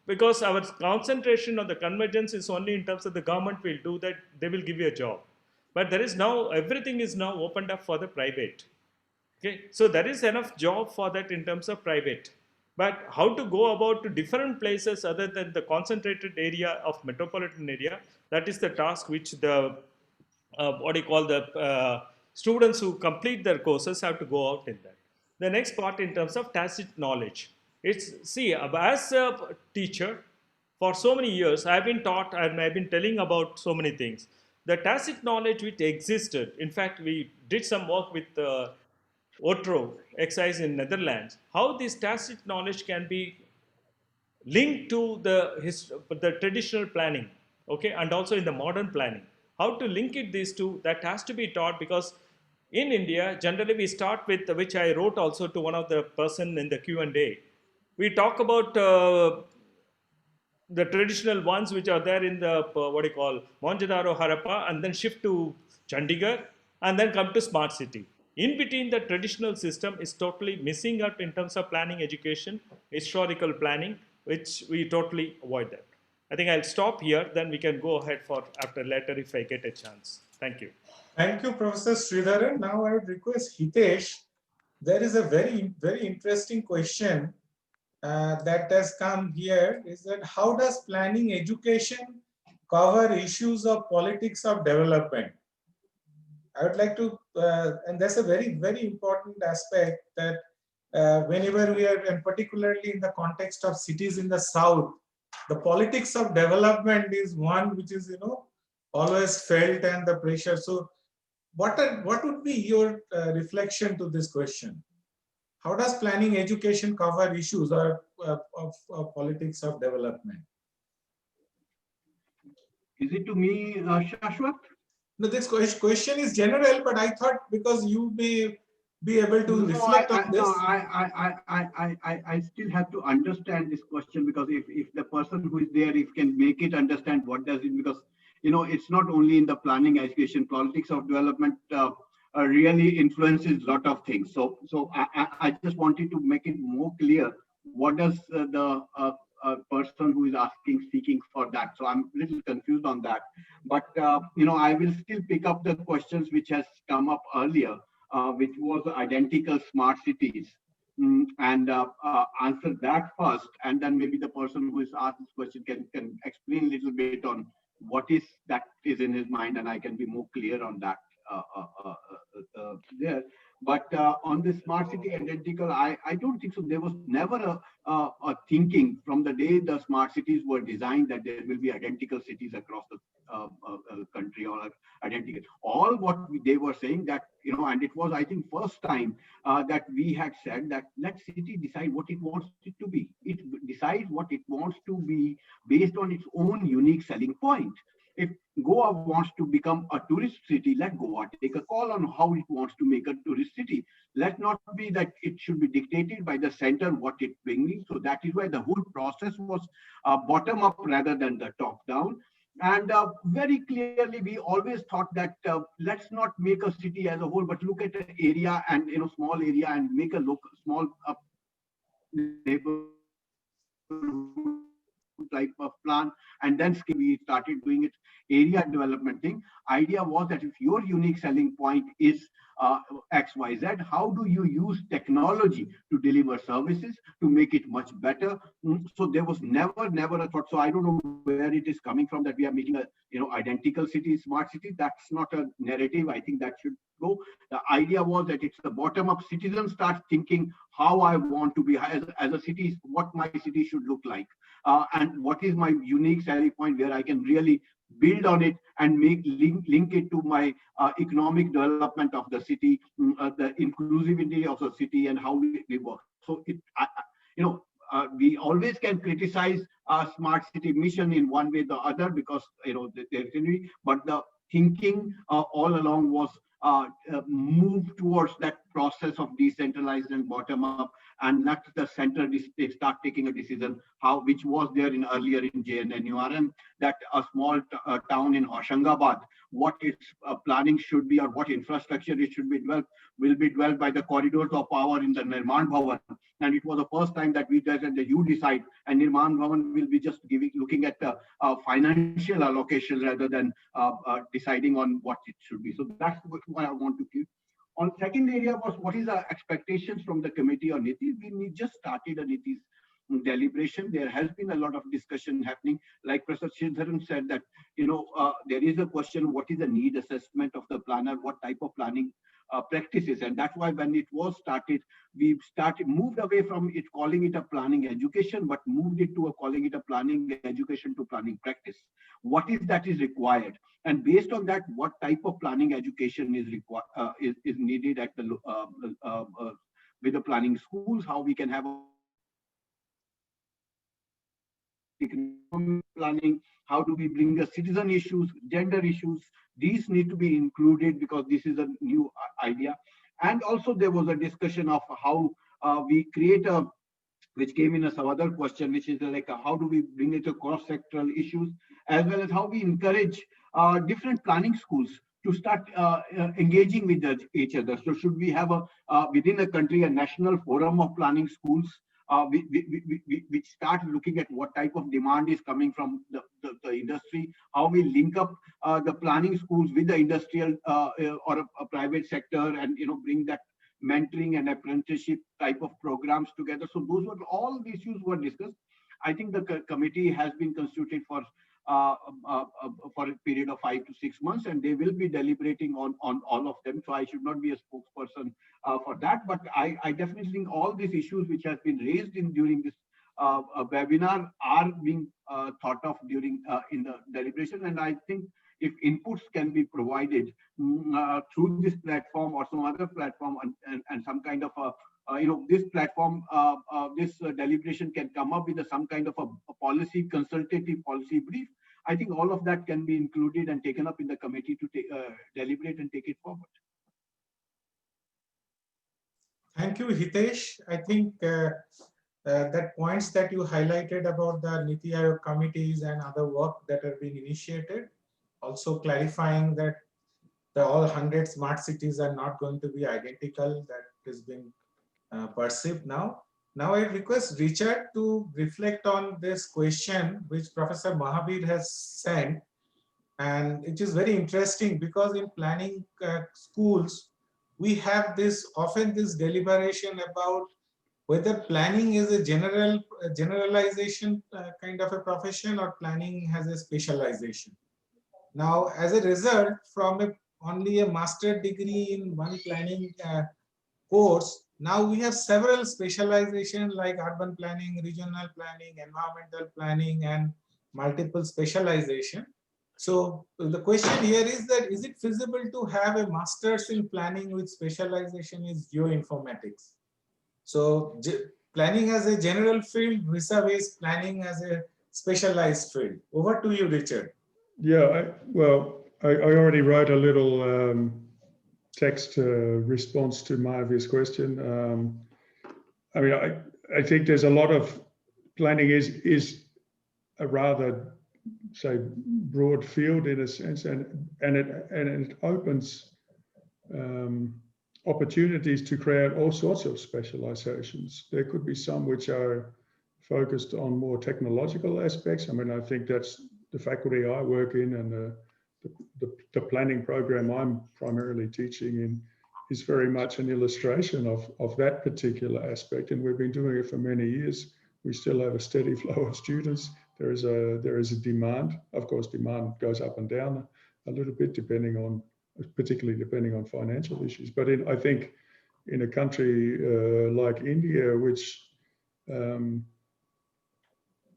because our concentration on the convergence is only in terms of the government will do that, they will give you a job. But there is now, everything is now opened up for the private. Okay, so there is enough job for that in terms of private. But how to go about to different places other than the concentrated area of metropolitan area, that is the task which the, what do you call, the students who complete their courses have to go out in that. The next part in terms of tacit knowledge. It's, see, as a teacher, for so many years, I've been taught and I've been telling about so many things. The tacit knowledge which existed, in fact, we did some work with Otro exercise in Netherlands, how this tacit knowledge can be linked to the traditional planning, okay, and also in the modern planning. How to link it these two, that has to be taught, because in India, generally we start with, which I wrote also to one of the person in the Q&A, we talk about the traditional ones which are there in the, what do you call, Mohenjo-daro, Harappa, and then shift to Chandigarh, and then come to smart city. In between, the traditional system is totally missing out in terms of planning, education, historical planning, which we totally avoid that. I think I'll stop here, then we can go ahead for after later if I get a chance. Thank you. Thank you, Professor Sridharan. Now I would request Hitesh. There is a very, very interesting question that has come here, is that how does planning education cover issues of politics of development? I would like to, and that's a very, very important aspect, that whenever we are, and particularly in the context of cities in the south, the politics of development is one which is, always felt, and the pressure. So what would be your reflection to this question? How does planning education cover issues of politics of development? Is it to me, Saswat? No, this question is general, but I thought because you may be able to reflect on this. I still have to understand this question, because if the person who is there, if can make it understand what does it, because it's not only in the planning education, politics of development really influences a lot of things. So I just wanted to make it more clear. What does the person who is asking, seeking for that? So I'm a little confused on that. But I will still pick up the questions which has come up earlier, which was identical smart cities, and answer that first, and then maybe the person who is asked this question can explain a little bit on what is that is in his mind, and I can be more clear on that there. But on the smart city identical, I don't think so. There was never a thinking from the day the smart cities were designed that there will be identical cities across the country or identical. All what they were saying that, and it was, I think, first time that we had said that let city decide what it wants it to be. It decides what it wants to be based on its own unique selling point. If Goa wants to become a tourist city, let Goa take a call on how it wants to make a tourist city. Let not be that it should be dictated by the center what it bringing. So that is why the whole process was bottom up rather than the top down. And very clearly, we always thought that let's not make a city as a whole, but look at an area and small area and make a local small neighborhood type of plan, and then we started doing it area development thing. Idea was that if your unique selling point is XYZ, how do you use technology to deliver services to make it much better? So there was never a thought. So I don't know where it is coming from that we are making a identical city, smart city. That's not a narrative. I think that should go. The idea was that it's the bottom up. Citizens start thinking how I want to be as a city, what my city should look like, and what is my unique selling point where I can really build on it and link it to my economic development of the city, the inclusivity of the city, and how we work. So we always can criticize a smart city mission in one way or the other because but the thinking all along was move towards that process of decentralized and bottom up, and let the center start taking a decision which was there in earlier in JNNURM, that a small town in Hoshangabad, what its planning should be or what infrastructure it should be developed will be developed by the corridors of power in the Nirman Bhavan. And it was the first time that we did and you decide, and Nirman Bhavan will be just looking at the financial allocation rather than deciding on what it should be. So that's what I want to keep. On second area was what is our expectations from the committee on NITI. We just started a NITI's deliberation. There has been a lot of discussion happening. Like Professor Sridharan said that, there is a question, what is the need assessment of the planner, what type of planning practices. And that's why when it was started, we moved away from it calling it a planning education, but moved it to calling it a planning education to planning practice. What is that is required? And based on that, what type of planning education is required is needed at the with the planning schools, how we can have a planning, how do we bring the citizen issues, gender issues, these need to be included because this is a new idea. And also there was a discussion of how we create which came in as another question, which is like how do we bring it to cross-sectoral issues, as well as how we encourage different planning schools to start engaging with each other. So should we have within the country a national forum of planning schools, which start looking at what type of demand is coming from the industry, how we link up the planning schools with the industrial or a private sector, and bring that mentoring and apprenticeship type of programs together. So those were all the issues were discussed. I think the committee has been constituted for a period of 5 to 6 months, and they will be deliberating on all of them. So I should not be a spokesperson for that, but I definitely think all these issues which have been raised during this webinar are being thought of during in the deliberation. And I think if inputs can be provided through this platform or some other platform, and some kind of this platform, this deliberation can come up with some kind of a policy, consultative policy brief. I think all of that can be included and taken up in the committee to deliberate and take it forward. Thank you, Hitesh. I think that points that you highlighted about the NITI Aayog committees and other work that are being initiated, also clarifying that all 100 smart cities are not going to be identical, that is being perceived now. Now I request Richard to reflect on this question which Professor Mahabir has sent, and it is very interesting because in planning schools we have often this deliberation about whether planning is a generalization kind of a profession or planning has a specialization. Now, as a result, from only a master degree in one planning course, now we have several specializations like urban planning, regional planning, environmental planning, and multiple specialization. So the question here is that, is it feasible to have a master's in planning with specialization is geoinformatics? So planning as a general field vis-a-vis planning as a specialized field. Over to you, Richard. Yeah, I already wrote a little text response to Mahavir's question. I mean, I think there's a lot of planning is a rather, say, broad field in a sense, and it opens opportunities to create all sorts of specializations. There could be some which are focused on more technological aspects. I mean, I think that's the faculty I work in, and the planning program I'm primarily teaching in is very much an illustration of that particular aspect. And we've been doing it for many years. We still have a steady flow of students. There is a demand. Of course, demand goes up and down a little bit particularly depending on financial issues. But I think in a country like India,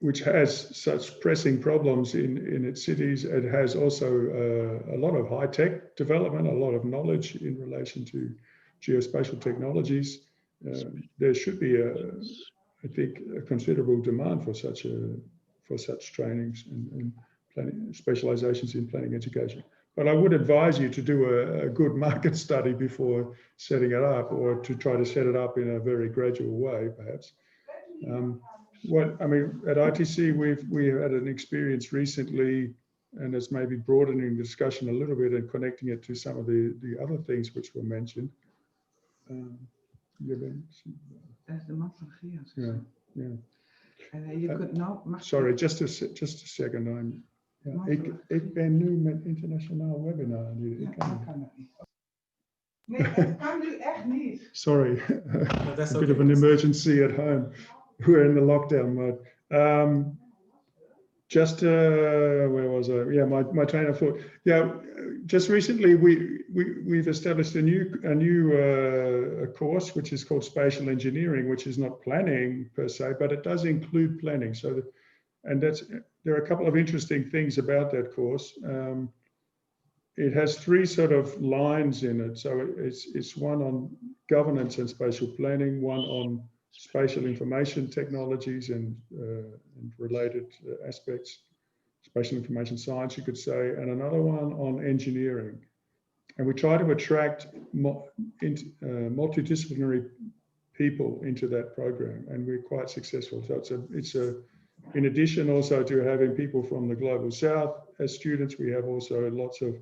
which has such pressing problems in its cities, it has also a lot of high-tech development, a lot of knowledge in relation to geospatial technologies. There should be, I think, a considerable demand for such trainings and planning specializations in planning education. But I would advise you to do a good market study before setting it up, or to try to set it up in a very gradual way, perhaps. At ITC, we had an experience recently, and it's maybe broadening the discussion a little bit and connecting it to some of the other things which were mentioned. Sorry, just a second. Ik ben nu met internationaal webinar. Nee, dat kan nu echt niet. Sorry, a bit of an emergency at home. We're in the lockdown mode. Where was I? Yeah, my train of thought. Yeah, just recently we've established a new course which is called Spatial Engineering, which is not planning per se, but it does include planning. So there are a couple of interesting things about that course. It has three sort of lines in it. So it's one on governance and spatial planning, one on spatial information technologies and related aspects, spatial information science, you could say, and another one on engineering. And we try to attract multidisciplinary people into that program, and we're quite successful. So in addition also to having people from the Global South as students, we have also lots of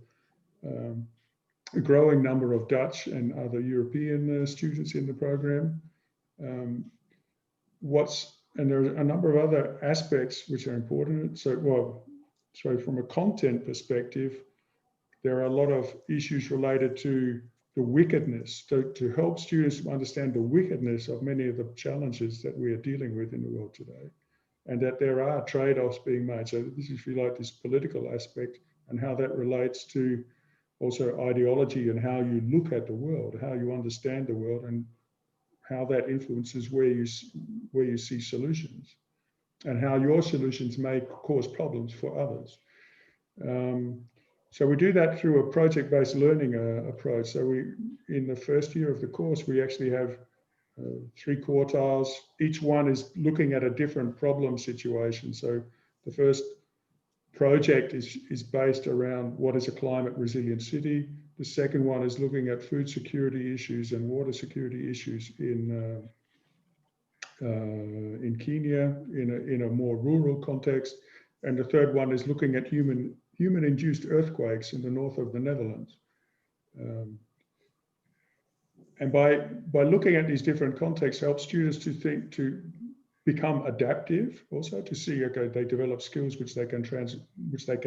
a growing number of Dutch and other European students in the program. And there are a number of other aspects which are important. So from a content perspective, there are a lot of issues related to the wickedness, to help students understand the wickedness of many of the challenges that we are dealing with in the world today, and that there are trade-offs being made. So this is, if you like, this political aspect, and how that relates to also ideology and how you look at the world, how you understand the world, and how that influences where you see solutions, and how your solutions may cause problems for others. So we do that through a project-based learning approach. So in the first year of the course, we actually have 3 quartiles. Each one is looking at a different problem situation. So the first project is based around what is a climate resilient city. The second one is looking at food security issues and water security issues in Kenya in a more rural context. And the third one is looking at human-induced earthquakes in the north of the Netherlands. And by looking at these different contexts, helps students to become adaptive, also to see, okay, they develop skills which they can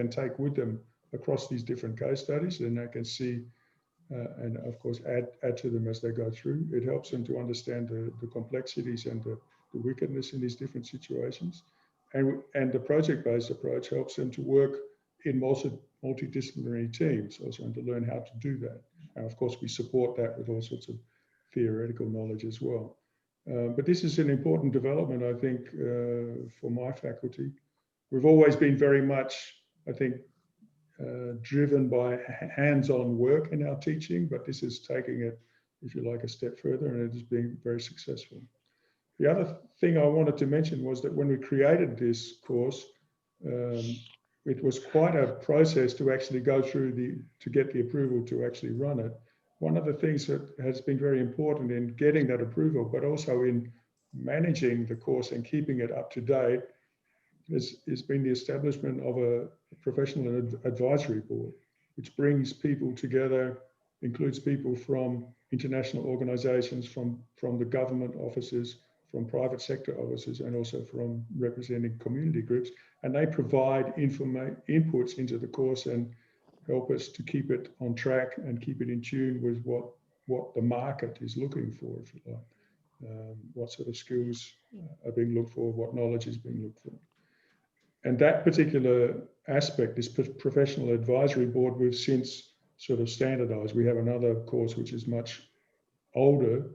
take with them across these different case studies, and they can see and of course add to them as they go through. It helps them to understand the complexities and the wickedness in these different situations. And the project-based approach helps them to work in multidisciplinary teams also, and to learn how to do that. And of course, we support that with all sorts of theoretical knowledge as well. But this is an important development, I think, for my faculty. We've always been very much, I think, driven by hands-on work in our teaching, but this is taking it, if you like, a step further, and it has been very successful. The other thing I wanted to mention was that when we created this course, it was quite a process to actually go through to get the approval to actually run it. One of the things that has been very important in getting that approval, but also in managing the course and keeping it up to date, has been the establishment of a professional advisory board, which brings people together, includes people from international organizations, from the government offices, from private sector offices, and also from representing community groups. And they provide inputs into the course and help us to keep it on track and keep it in tune with what the market is looking for, if you like. What sort of skills are being looked for, what knowledge is being looked for. And that particular aspect, this professional advisory board, we've since sort of standardized. We have another course which is much older,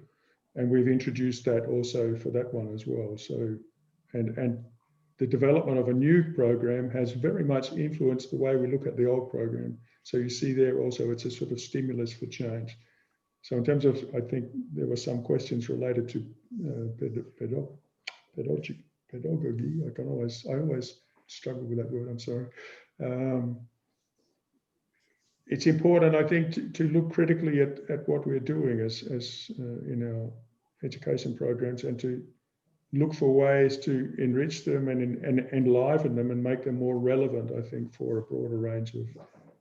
and we've introduced that also for that one as well. So, and the development of a new program has very much influenced the way we look at the old program. So you see there also, it's a sort of stimulus for change. So in terms of, I think there were some questions related to pedagogy. I always struggle with that word, I'm sorry. It's important, I think, to look critically at what we're doing as in our education programs, and to look for ways to enrich them and enliven them and make them more relevant, I think, for a broader range of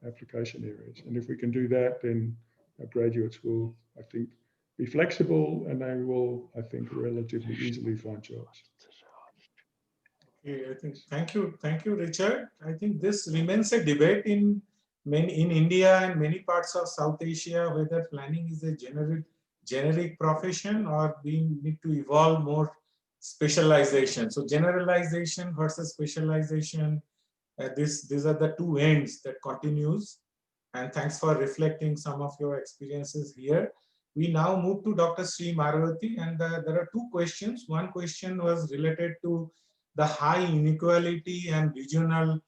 application areas. And if we can do that, then our graduates will, I think, be flexible, and they will, I think, relatively easily find jobs. Okay, I think, thank you, Richard. I think this remains a debate in India and many parts of South Asia, whether planning is a generic profession or we need to evolve more specialization. So generalization versus specialization, these are the two ends that continues. And thanks for reflecting some of your experiences here. We now move to Dr. Sri Maryati, and there are two questions. One question was related to the high inequality and regional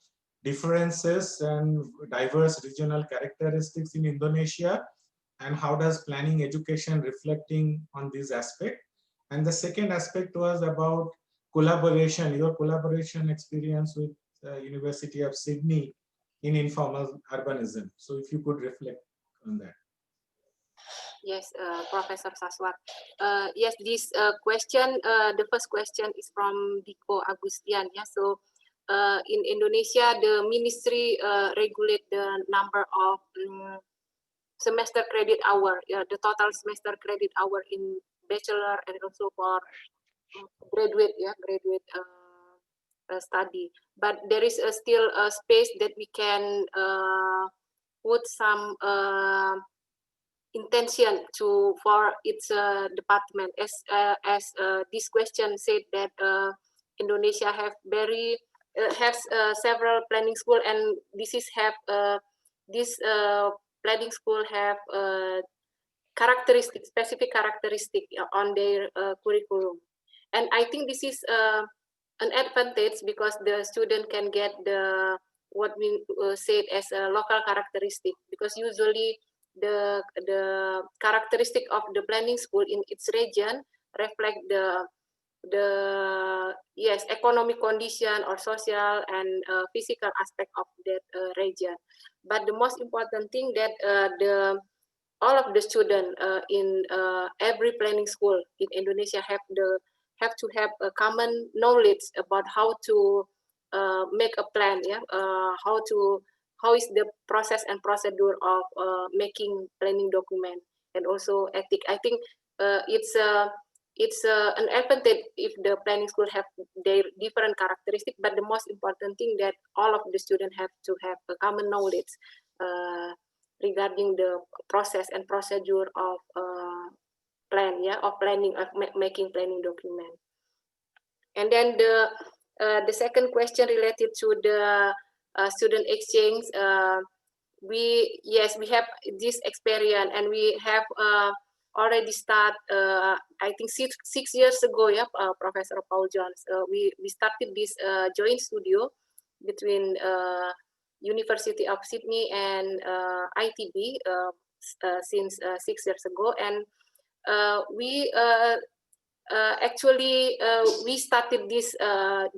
differences and diverse regional characteristics in Indonesia, and how does planning education reflecting on this aspect? And the second aspect was about collaboration, your collaboration experience with the University of Sydney in informal urbanism. So if you could reflect on that. Yes, Professor Saswat. Yes, this question, the first question is from Diko Agustian. Yeah, so in Indonesia, the ministry regulate the number of semester credit hour, the total semester credit hour in bachelor and also for graduate, study. But there is still a space that we can put some intention for its department, as this question said that Indonesia have has several planning school, and this planning school have specific characteristic on their curriculum, and I think this is an advantage because the student can get what we said as a local characteristic, because usually the characteristic of the planning school in its region reflect the economic condition or social and physical aspect of that region. But the most important thing that all of the students in every planning school in Indonesia have to have a common knowledge about how to make a plan, how is the process and procedure of making planning document, and also ethic. I think it's an advantage if the planning school have their different characteristics, but the most important thing that all of the students have to have a common knowledge regarding the process and procedure of making planning document. And then the second question related to the student exchange. We have this experience, and we have already start, I think 6 years ago, yeah, Professor Paul Jones. We started this joint studio between University of Sydney and ITB since 6 years ago, and we actually we started this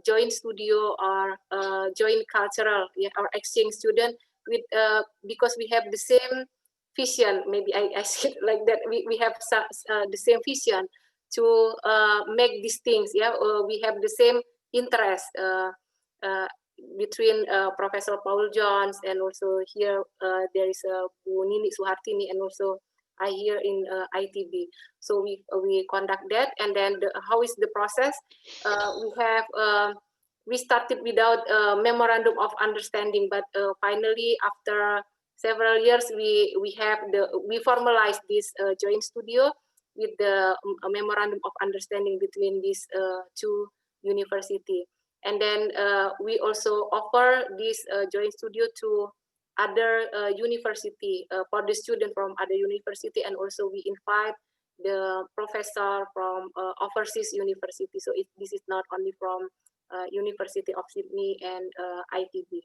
joint studio or joint cultural, yeah, or exchange student with because we have the same vision. Maybe I said like that. We have the same vision to make these things. Yeah, we have the same interest between Professor Paul Jones, and also here there is Bu Nini Suhartini, and also I here in ITB. So we conduct that, and then how is the process? We started without a memorandum of understanding, but finally after several years we formalized this joint studio with the memorandum of understanding between these two universities. And then we also offer this joint studio to other university for the student from other university, and also we invite the professor from overseas university. So this is not only from University of Sydney and ITB.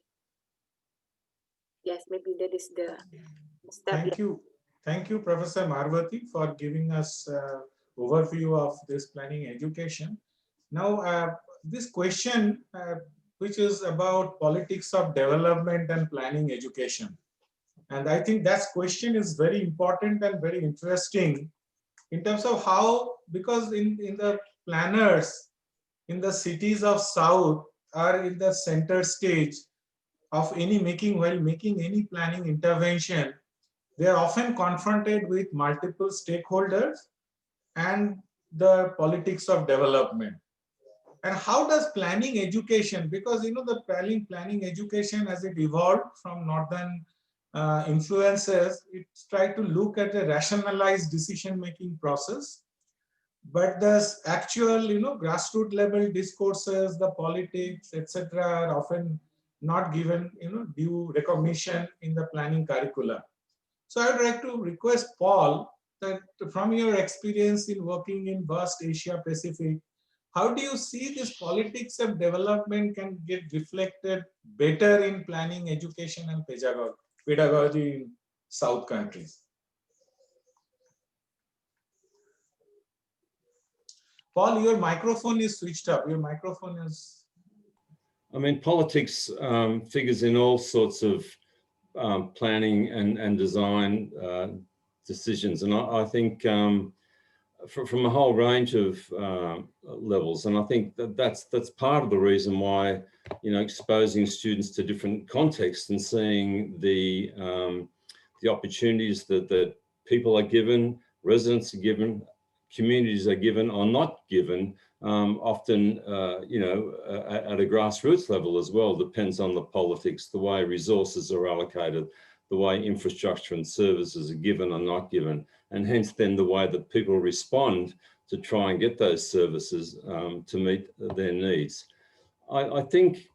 Yes, maybe that is the step. Thank you, Professor Marwati, for giving us overview of this planning education. Now, this question, which is about politics of development and planning education. And I think that question is very important and very interesting in terms of how, because in the planners in the cities of South are in the center stage of while making any planning intervention, they are often confronted with multiple stakeholders and the politics of development. And how does planning education, because the planning education as it evolved from northern influences, it's tried to look at a rationalized decision-making process. But the actual, grassroots level discourses, the politics, etc., are often not given, due recognition in the planning curricula. So I would like to request Paul that from your experience in working in vast Asia Pacific, how do you see this politics of development can get reflected better in planning, education, and pedagogy in South countries? Paul, your microphone is switched up. Your microphone is... I mean, politics figures in all sorts of planning and design decisions. And I think from a whole range of levels. And I think that's part of the reason why, exposing students to different contexts and seeing the opportunities that people are given, residents are given, communities are given or not given, often, at a grassroots level as well, depends on the politics, the way resources are allocated, the way infrastructure and services are given or not given, and hence then the way that people respond to try and get those services to meet their needs. I think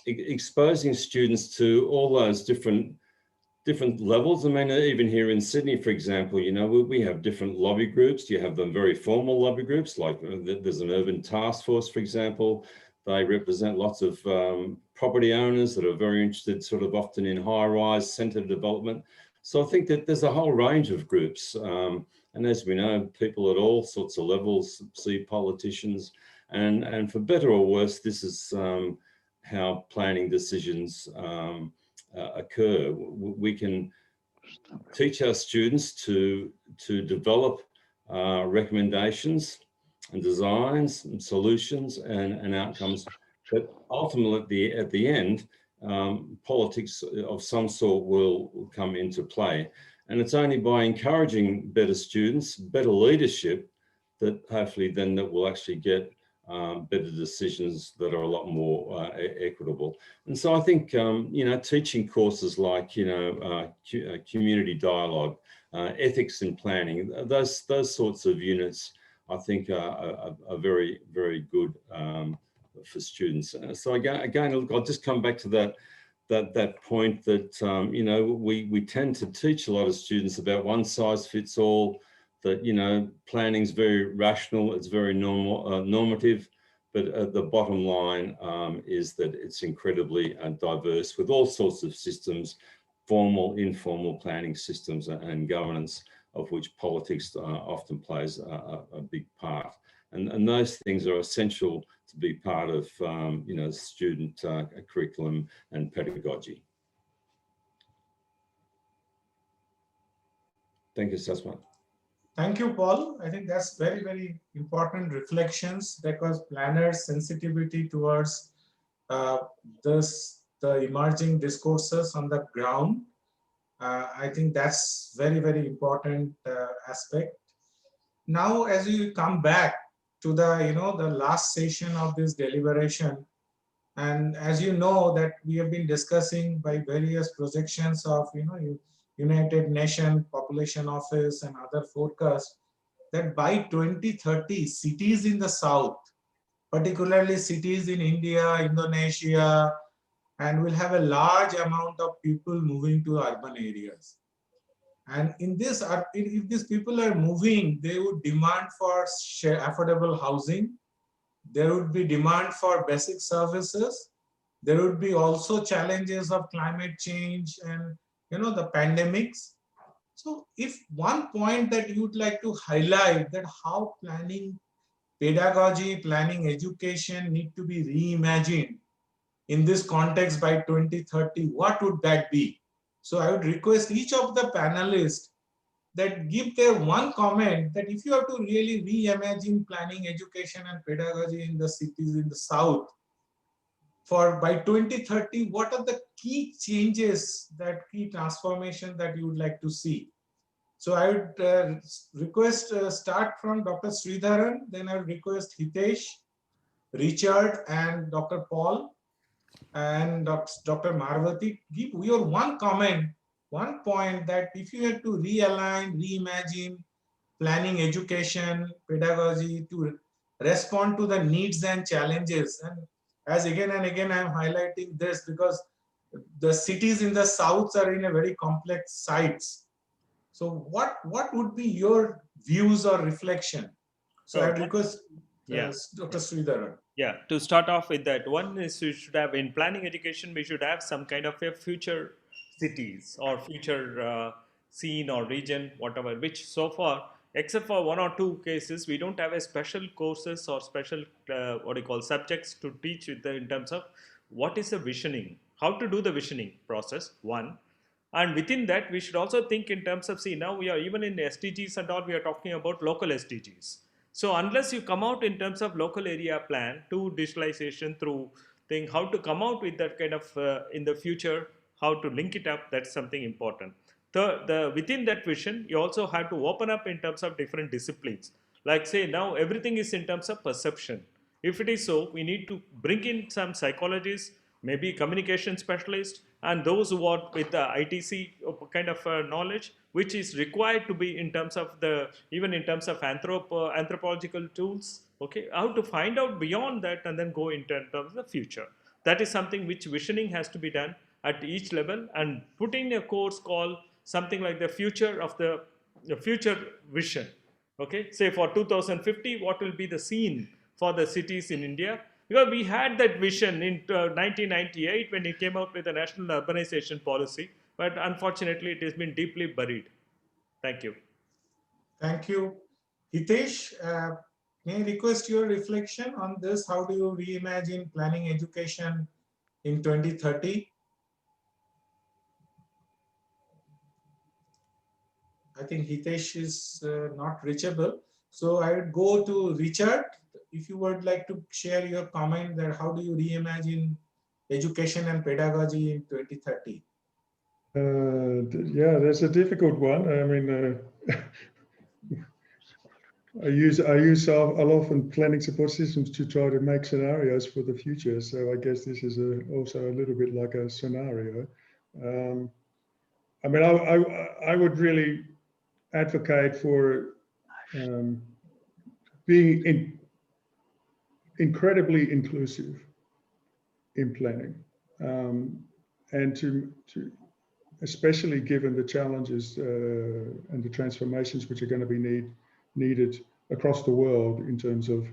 exposing students to all those different levels. I mean, even here in Sydney, for example, we have different lobby groups. You have the very formal lobby groups, like there's an urban task force, for example. They represent lots of property owners that are very interested sort of often in high-rise centre development. So I think that there's a whole range of groups. And as we know, people at all sorts of levels see politicians. And for better or worse, this is how planning decisions occur. We can teach our students to develop recommendations and designs and solutions and outcomes, but ultimately at the end, politics of some sort will come into play. And it's only by encouraging better students, better leadership, that hopefully then that will actually get better decisions that are a lot more equitable. And so I think, teaching courses like, community dialogue, ethics in planning, those sorts of units, I think are very, very good for students. So again, look, I'll just come back to that that point that, you know, we tend to teach a lot of students about one size fits all, that, you know, planning's very rational, it's very normative, but the bottom line is that it's incredibly diverse with all sorts of systems, formal, informal planning systems and governance, of which politics often plays a big part. And those things are essential to be part of, you know, student curriculum and pedagogy. Thank you, Saswat. Thank you, Paul. I think that's very, very important reflections, because planners' sensitivity towards the emerging discourses on the ground. I think that's very, very important aspect. Now, as we come back to the, you know, the last session of this deliberation, and as you know that we have been discussing by various projections of, you know, United Nations Population Office and other forecasts, that by 2030, cities in the south, particularly cities in India, Indonesia, and will have a large amount of people moving to urban areas. And in this, if these people are moving, they would demand for affordable housing. There would be demand for basic services. There would be also challenges of climate change and, you know, the pandemics. So if one point that you would like to highlight, that how planning pedagogy, planning education need to be reimagined in this context by 2030, what would that be? So I would request each of the panelists that give their one comment, that if you have to really reimagine planning education and pedagogy in the cities in the south, for by 2030, what are the key changes, that key transformation that you would like to see? So I would request start from Dr. Sridharan, then I would request Hitesh, Richard, and Dr. Paul, and Dr. Maryati. Give your one comment, one point, that if you had to realign, reimagine planning education, pedagogy to respond to the needs and challenges. And as again and again, I'm highlighting this because the cities in the south are in a very complex sites. So what would be your views or reflection? So I request Dr. Sridharan. Yeah, to start off with that, one is we should have, in planning education, we should have some kind of a future cities or future scene or region, whatever, which so far, except for one or two cases, we don't have a special courses or special, subjects to teach with in terms of what is the visioning, how to do the visioning process, one. And within that, we should also think in terms of, see, now we are even in SDGs and all, we are talking about local SDGs. So unless you come out in terms of local area plan to digitalization through thing, how to come out with that kind of in the future, how to link it up, that's something important. Within that vision, you also have to open up in terms of different disciplines. Like say now everything is in terms of perception. If it is so, we need to bring in some psychologists, maybe communication specialists, and those who are with the ITC kind of knowledge, which is required to be in terms of even in terms of anthropological tools, okay, how to find out beyond that and then go into terms of the future. That is something which visioning has to be done at each level, and putting a course called something like the future of the future vision. Okay, say for 2050, what will be the scene for the cities in India? Because we had that vision in 1998 when it came out with the national urbanization policy, but unfortunately it has been deeply buried. Thank you. Thank you. Hitesh, may I request your reflection on this? How do you reimagine planning education in 2030? I think Hitesh is not reachable. So I would go to Richard. If you would like to share your comment that how do you reimagine education and pedagogy in 2030? Yeah, that's a difficult one. I mean, I'll often planning support systems to try to make scenarios for the future. So I guess this is also a little bit like a scenario. I mean, I would really advocate for being incredibly inclusive in planning. and to especially given the challenges and the transformations which are going to be needed across the world in terms of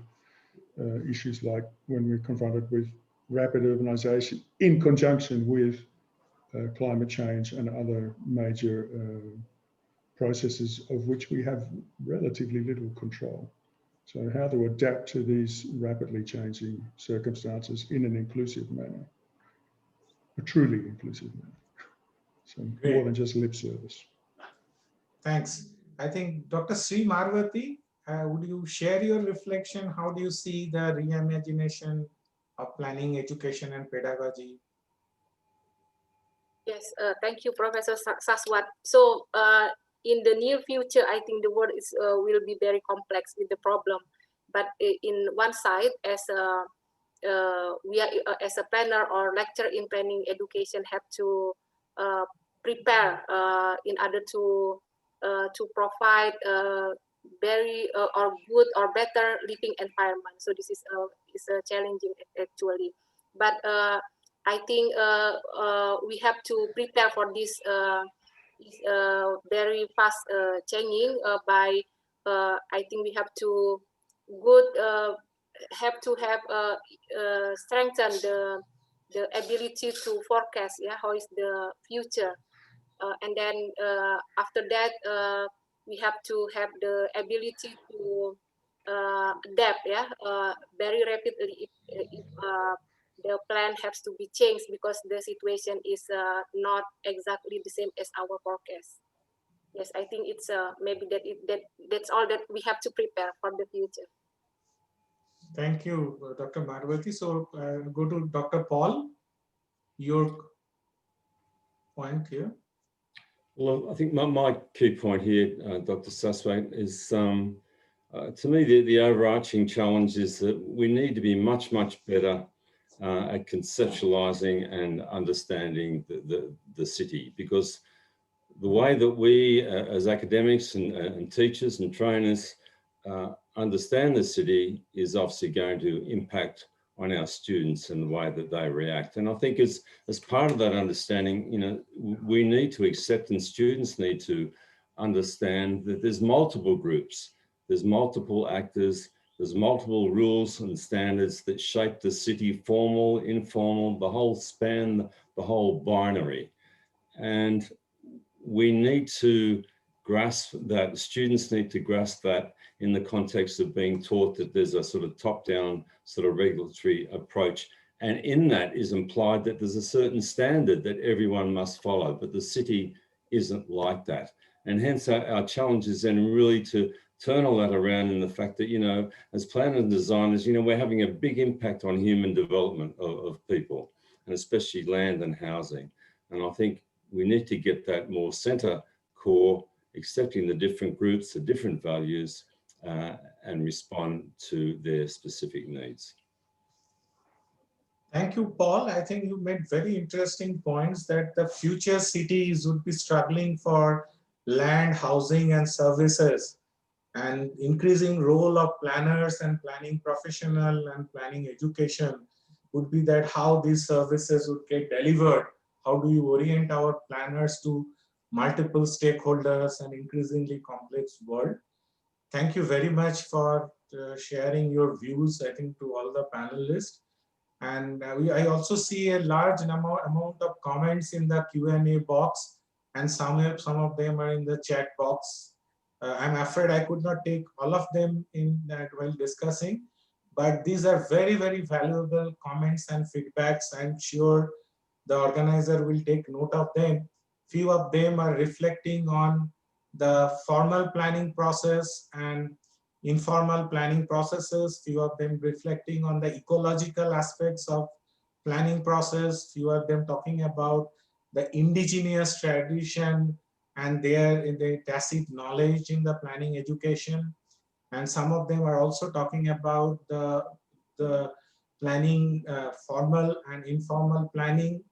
issues like when we're confronted with rapid urbanization in conjunction with climate change and other major processes of which we have relatively little control. So how to adapt to these rapidly changing circumstances in an inclusive manner, a truly inclusive manner. So more than just lip service. Thanks. I think Dr. Sri Maryati, would you share your reflection? How do you see the reimagination of planning, education, and pedagogy? Yes, thank you, Professor Saswat. So in the near future, I think the world is will be very complex with the problem. But in one side, as we are as a planner or lecturer in planning education, have to prepare in order to provide very or good or better living environment. So this is challenging actually, but I think we have to prepare for this very fast changing by I think we have to strengthen the ability to forecast, yeah, how is the future, and then after that we have to have the ability to adapt, yeah, very rapidly if the plan has to be changed because the situation is not exactly the same as our forecast. Yes, I think it's maybe that's all that we have to prepare for the future. Thank you, Dr. Maryati. So go to Dr. Paul, your point here. Well, I think my key point here, Dr. Saswat, is to me the overarching challenge is that we need to be much better at conceptualizing and understanding the city, because the way that we as academics and teachers and trainers understand the city is obviously going to impact on our students and the way that they react. And I think as part of that understanding, you know, we need to accept, and students need to understand, that there's multiple groups, there's multiple actors, there's multiple rules and standards that shape the city, formal, informal, the whole span, the whole binary. And we need to grasp that, students need to grasp that in the context of being taught that there's a sort of top-down sort of regulatory approach. And in that is implied that there's a certain standard that everyone must follow, but the city isn't like that. And hence our challenge is then really to turn all that around in the fact that, you know, as planners and designers, you know, we're having a big impact on human development of people, and especially land and housing. And I think we need to get that more center core, accepting the different groups, the different values, and respond to their specific needs. Thank you, Paul. I think you made very interesting points that the future cities would be struggling for land, housing, and services, and increasing role of planners and planning professional and planning education would be that how these services would get delivered. How do you orient our planners to multiple stakeholders and increasingly complex world? Thank you very much for sharing your views, I think, to all the panelists. And I also see a large amount of comments in the Q&A box, and some of them are in the chat box. I'm afraid I could not take all of them in that while discussing, but these are very valuable comments and feedbacks. I'm sure the organizer will take note of them. Few of them are reflecting on the formal planning process and informal planning processes, few of them reflecting on the ecological aspects of planning process, few of them talking about the indigenous tradition and their tacit knowledge in the planning education. And some of them are also talking about the planning, formal and informal planning,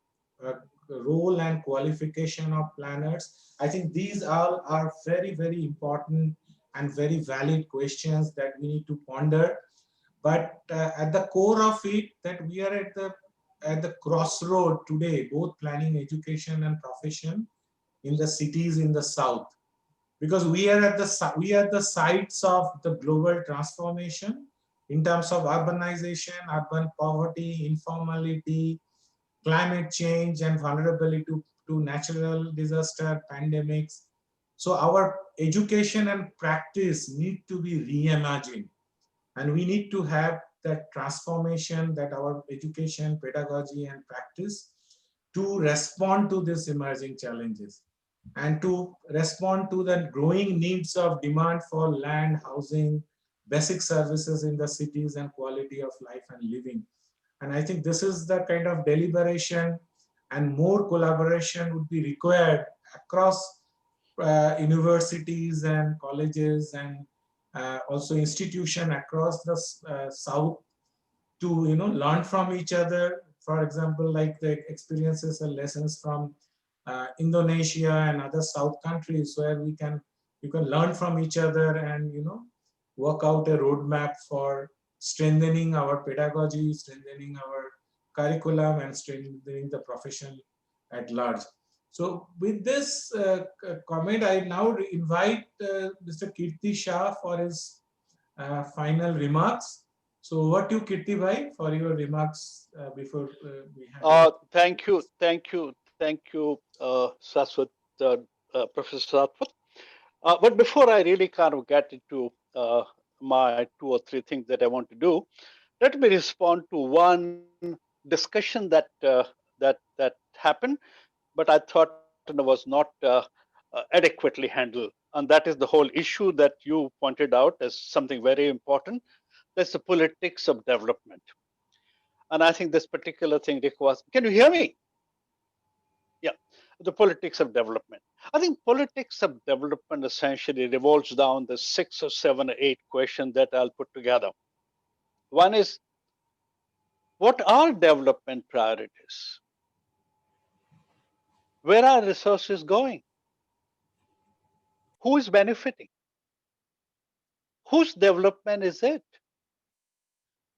role and qualification of planners. I think these all are very important and very valid questions that we need to ponder. But at the core of it, that we are at the at the crossroad today, both planning, education, and profession in the cities in the south, because we are at the sites of the global transformation in terms of urbanization, urban poverty, informality, climate change, and vulnerability to natural disaster, pandemics. So our education and practice need to be reimagined, and we need to have that transformation, that our education, pedagogy, and practice to respond to these emerging challenges and to respond to the growing needs of demand for land, housing, basic services in the cities, and quality of life and living. And I think this is the kind of deliberation and more collaboration would be required across universities and colleges and also institutions across the south to learn from each other. For example, like the experiences and lessons from Indonesia and other south countries, where you can learn from each other and work out a roadmap for strengthening our pedagogy, strengthening our curriculum, and strengthening the profession at large. So with this comment, I now invite Mr. Kirti Shah for his final remarks. So over to you, Kirti Bhai, for your remarks before we have. Thank you, Saswat, Professor Saswat. But before I really kind of get into my 2 or 3 things that I want to do, let me respond to one discussion that happened, but I thought was not adequately handled, and that is the whole issue that you pointed out as something very important. That's the politics of development, and I think this particular thing requires. Can you hear me? Yeah, the politics of development. I think politics of development essentially revolves down the 6 or 7 or 8 questions that I'll put together. One is, what are development priorities? Where are resources going? Who is benefiting? Whose development is it?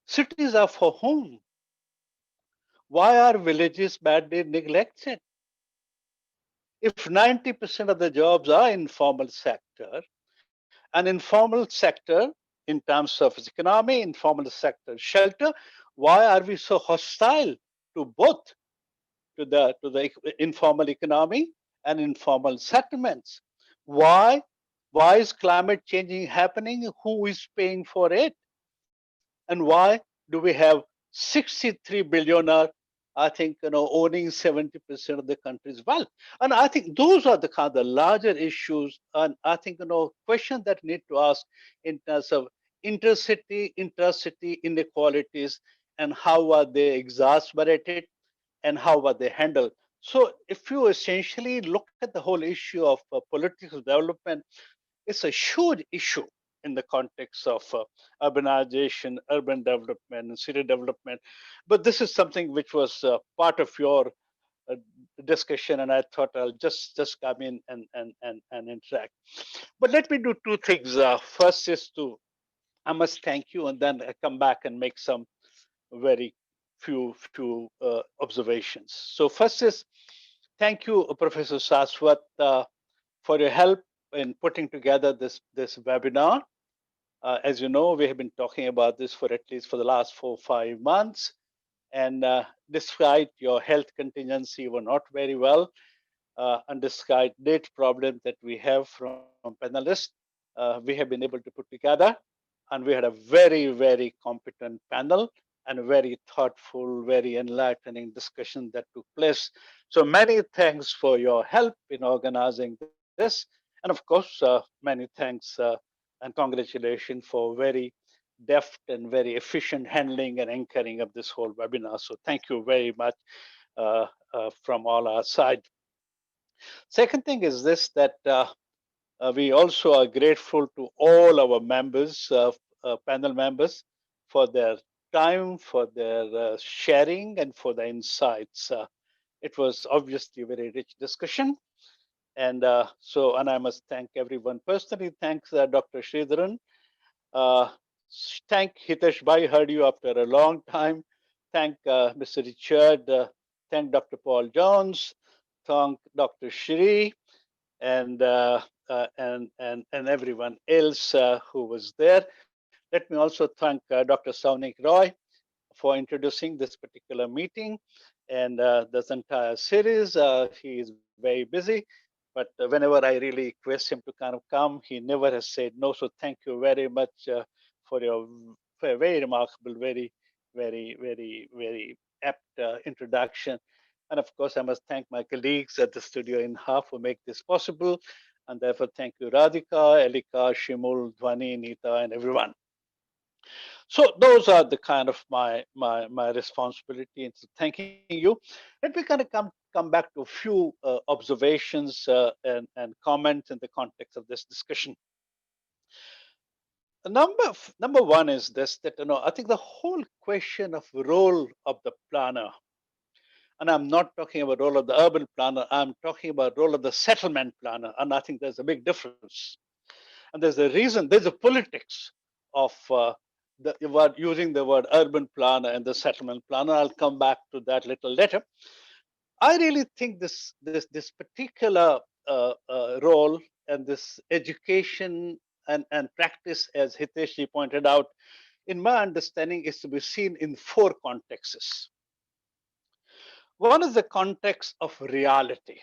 Cities are for whom? Why are villages badly neglected? If 90% of the jobs are informal sector, an informal sector in terms of its economy, informal sector shelter, why are we so hostile to both, to the informal economy and informal settlements? Why is climate changing happening? Who is paying for it? And why do we have 63 billionaire, I think, owning 70% of the country's wealth? And I think those are the kind of the larger issues, and I think questions that need to ask in terms of intracity inequalities, and how are they exacerbated and how are they handled. So if you essentially look at the whole issue of political development, it's a huge issue in the context of urbanization, urban development, and city development. But this is something which was part of your discussion, and I thought I'll just come in and interact. But let me do 2 things. First is I must thank you, and then I come back and make some very few observations. So first is, thank you, Professor Saswat, for your help in putting together this webinar. As you know, we have been talking about this for at least for the last 4 or 5 months. And despite your health contingency, you were not very well, and despite date problems that we have from panelists, we have been able to put together, and we had a very, very competent panel and a very thoughtful, very enlightening discussion that took place. So many thanks for your help in organizing this. And of course, many thanks and congratulations for very deft and very efficient handling and anchoring of this whole webinar. So thank you very much from all our side. Second thing is this, that we also are grateful to all our members, panel members, for their time, for their sharing, and for the insights. It was obviously a very rich discussion. And and I must thank everyone personally. Thanks, Dr. Sridharan. Thank Hitesh Bhai, heard you after a long time. thank Mr. Richard, thank Dr. Paul Jones, thank Dr. Shri, and and everyone else who was there. Let me also thank Dr. Saunik Roy for introducing this particular meeting and this entire series. He is very busy, but whenever I really request him to kind of come, he never has said no. So thank you very much for your for a very remarkable, very apt introduction. And of course, I must thank my colleagues at the studio in half who make this possible. And therefore, thank you, Radhika, Elika, Shimul, Dhwani, Nita, and everyone. So those are the kind of my responsibility in thanking you. Let me kind of come back to a few observations and comments in the context of this discussion. Number one is this, that I think the whole question of role of the planner, and I'm not talking about role of the urban planner, I'm talking about role of the settlement planner, and I think there's a big difference. And there's a reason, there's a politics of the word, using the word urban planner and the settlement planner. I'll come back to that little later. I really think this particular role and this education and practice, as Hitesh pointed out, in my understanding, is to be seen in four contexts. One is the context of reality.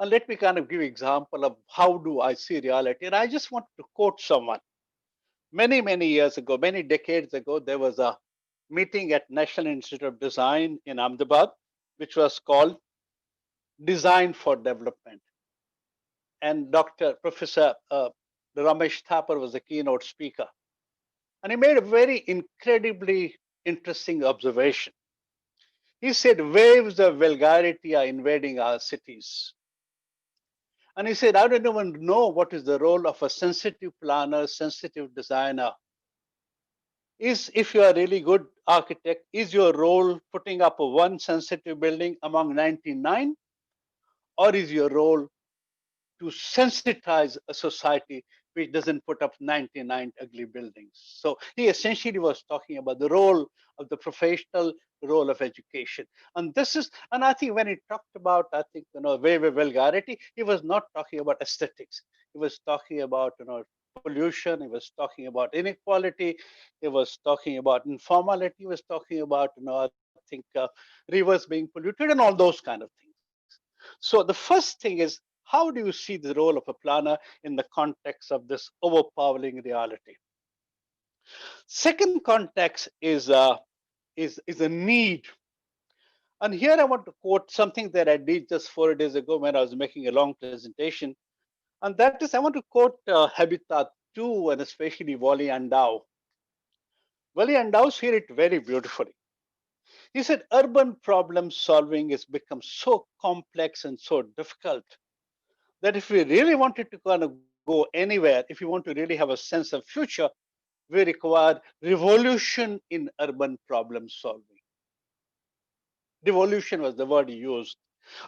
And let me kind of give an example of how do I see reality. And I just want to quote someone. Many years ago, many decades ago, there was a meeting at National Institute of Design in Ahmedabad, which was called Design for Development. And Professor Ramesh Thapar was the keynote speaker. And he made a very incredibly interesting observation. He said, waves of vulgarity are invading our cities. And he said, I don't even know what is the role of a sensitive planner, sensitive designer. If you are a really good architect, is your role putting up a one sensitive building among 99? Or is your role to sensitize a society which doesn't put up 99 ugly buildings? So he essentially was talking about the role of the professional, role of education. And I think when he talked about, I think, wave of vulgarity, he was not talking about aesthetics. He was talking about, pollution. He was talking about inequality. He was talking about informality. He was talking about, I think, rivers being polluted and all those kind of things. So the first thing is, how do you see the role of a planner in the context of this overpowering reality? Second context is a need. And here I want to quote something that I did just 4 days ago when I was making a long presentation. And that is, I want to quote Habitat 2 and especially Wally Andau. Wally Andau said it very beautifully. He said, urban problem solving has become so complex and so difficult that if we really wanted to kind of go anywhere, if we want to really have a sense of future, we require revolution in urban problem solving. Revolution was the word he used.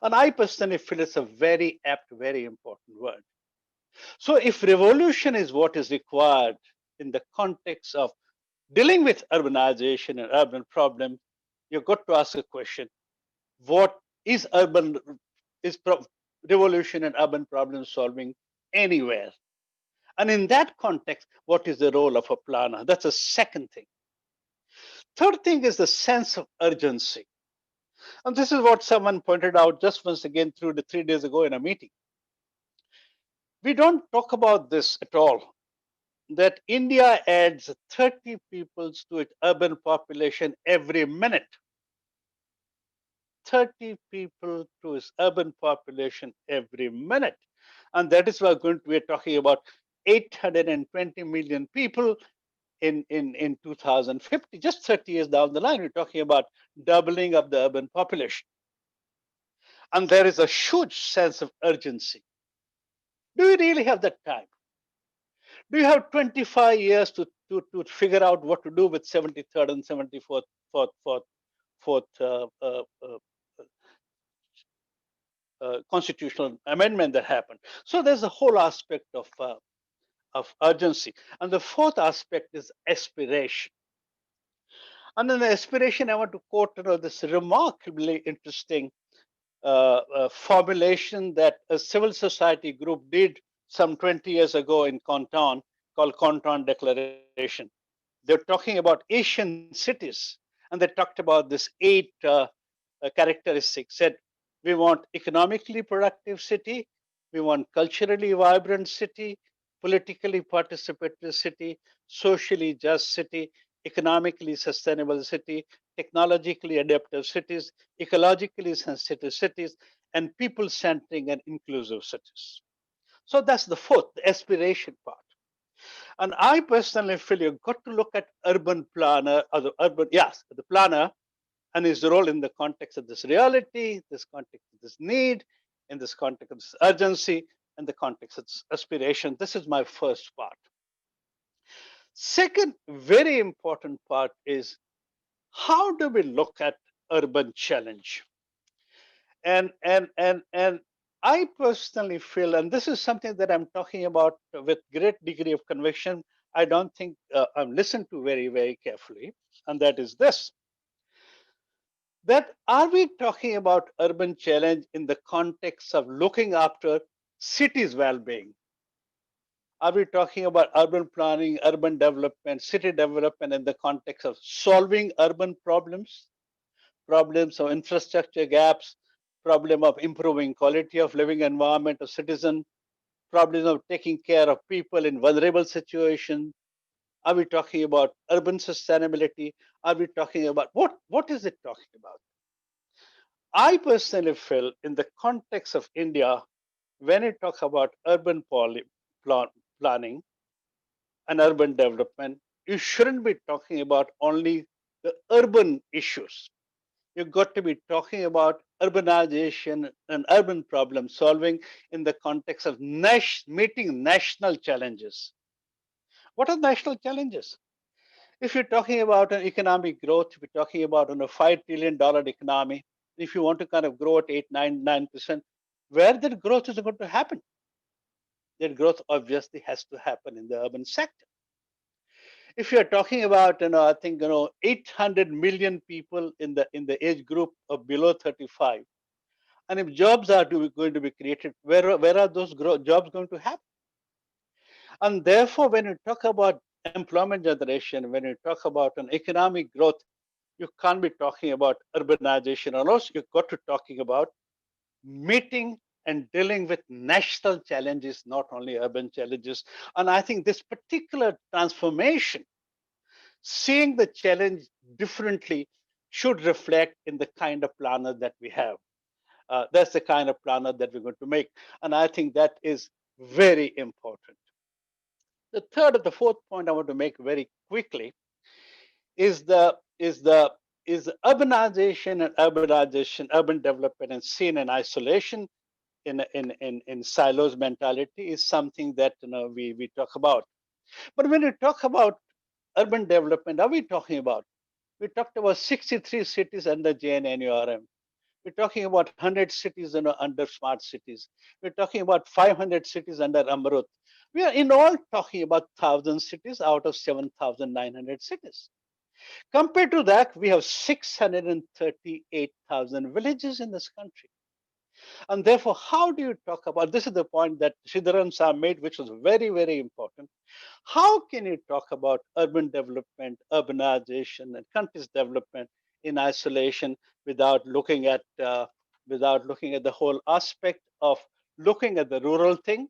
And I personally feel it's a very apt, very important word. So if revolution is what is required in the context of dealing with urbanization and urban problems, you've got to ask a question: what is revolution and urban problem solving anywhere? And in that context, what is the role of a planner? That's a second thing. Third thing is the sense of urgency. And this is what someone pointed out just once again through the 3 days ago in a meeting. We don't talk about this at all, that India adds 30 people to its urban population every minute. 30 people to its urban population every minute. And that is why we're talking about 820 million people in 2050, just 30 years down the line. We're talking about doubling of the urban population. And there is a huge sense of urgency. Do you really have that time? Do you have 25 years to figure out what to do with 73rd and 74th constitutional amendment that happened? So there's a whole aspect of urgency. And the fourth aspect is aspiration. And in the aspiration, I want to quote this remarkably interesting formulation that a civil society group did some 20 years ago in Canton called Canton Declaration. They're talking about Asian cities, and they talked about this 8 characteristics. Said we want economically productive city, we want culturally vibrant city, politically participatory city, socially just city, economically sustainable city, technologically adaptive cities, ecologically sensitive cities, and people-centering and inclusive cities. So that's the fourth, the aspiration part. And I personally feel you've got to look at urban planner or the urban, yes, the planner and his role in the context of this reality, this context of this need, in this context of this urgency, and the context of this aspiration. This is my first part. Second, very important part is how do we look at urban challenge? And I personally feel, and this is something that I'm talking about with great degree of conviction, I don't think I'm listened to very, very carefully, and that is this. That are we talking about urban challenge in the context of looking after cities' well-being? Are we talking about urban planning, urban development, city development in the context of solving urban problems, problems of infrastructure gaps, problem of improving quality of living environment of citizen, problems of taking care of people in vulnerable situations? Are we talking about urban sustainability? Are we talking about what is it talking about? I personally feel in the context of India, when you talk about urban planning and urban development, you shouldn't be talking about only the urban issues. You've got to be talking about urbanization and urban problem solving in the context of meeting national challenges. What are national challenges? If you're talking about an economic growth, if you're talking about a $5 trillion economy, if you want to kind of grow at 8, 9%, where that growth is going to happen? That growth obviously has to happen in the urban sector. If you're talking about, I think 800 million people in the age group of below 35, and if jobs are going to be created, where are those jobs going to happen? And therefore, when you talk about employment generation, when you talk about an economic growth, you can't be talking about urbanization alone. You've got to talking about meeting and dealing with national challenges, not only urban challenges. And I think this particular transformation, seeing the challenge differently, should reflect in the kind of planner that we have. That's the kind of planner that we're going to make. And I think that is very important. The third or the fourth point I want to make very quickly is urbanization and urban development and seen in isolation in silos mentality is something that we talk about. But when we talk about urban development, are we talking about? We talked about 63 cities under JNNURM. We're talking about 100 cities under smart cities. We're talking about 500 cities under Amrut. We are in all talking about 1,000 cities out of 7,900 cities. Compared to that, we have 638,000 villages in this country. And therefore, how do you talk about, this is the point that Sridharan Sir made, which was very, very important. How can you talk about urban development, urbanization, and country's development in isolation without looking at the whole aspect of looking at the rural thing?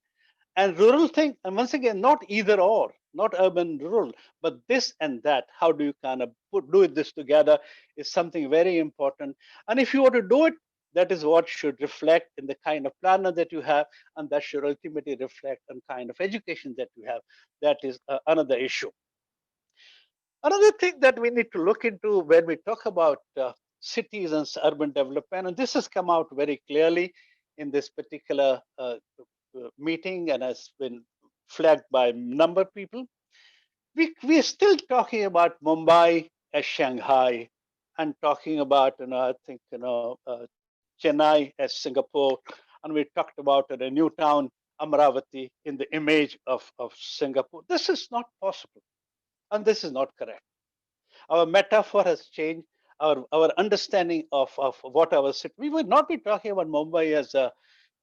And rural thing, and once again, not either or, not urban rural, but this and that. How do you kind of do this together is something very important. And if you want to do it, that is what should reflect in the kind of planner that you have, and that should ultimately reflect on kind of education that you have. That is another issue. Another thing that we need to look into when we talk about cities and urban development, and this has come out very clearly in this particular meeting and has been flagged by a number of people. We are still talking about Mumbai as Shanghai and talking about, I think, Chennai as Singapore. And we talked about a new town, Amaravati, in the image of Singapore. This is not possible. And this is not correct. Our metaphor has changed. Our understanding of what our city. We would not be talking about Mumbai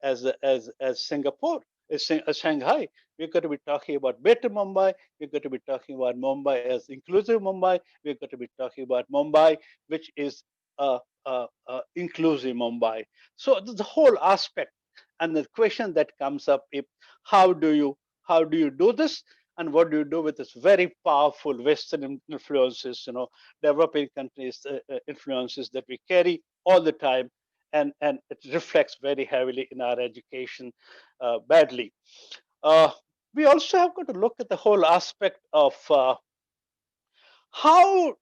as Singapore, as Shanghai. We're going to be talking about better Mumbai. We're going to be talking about Mumbai as inclusive Mumbai. We're going to be talking about Mumbai, which is inclusive Mumbai. So the whole aspect and the question that comes up is how do you do this? And what do you do with this very powerful Western influences, developing countries influences that we carry all the time, and it reflects very heavily in our education badly. We also have got to look at the whole aspect of how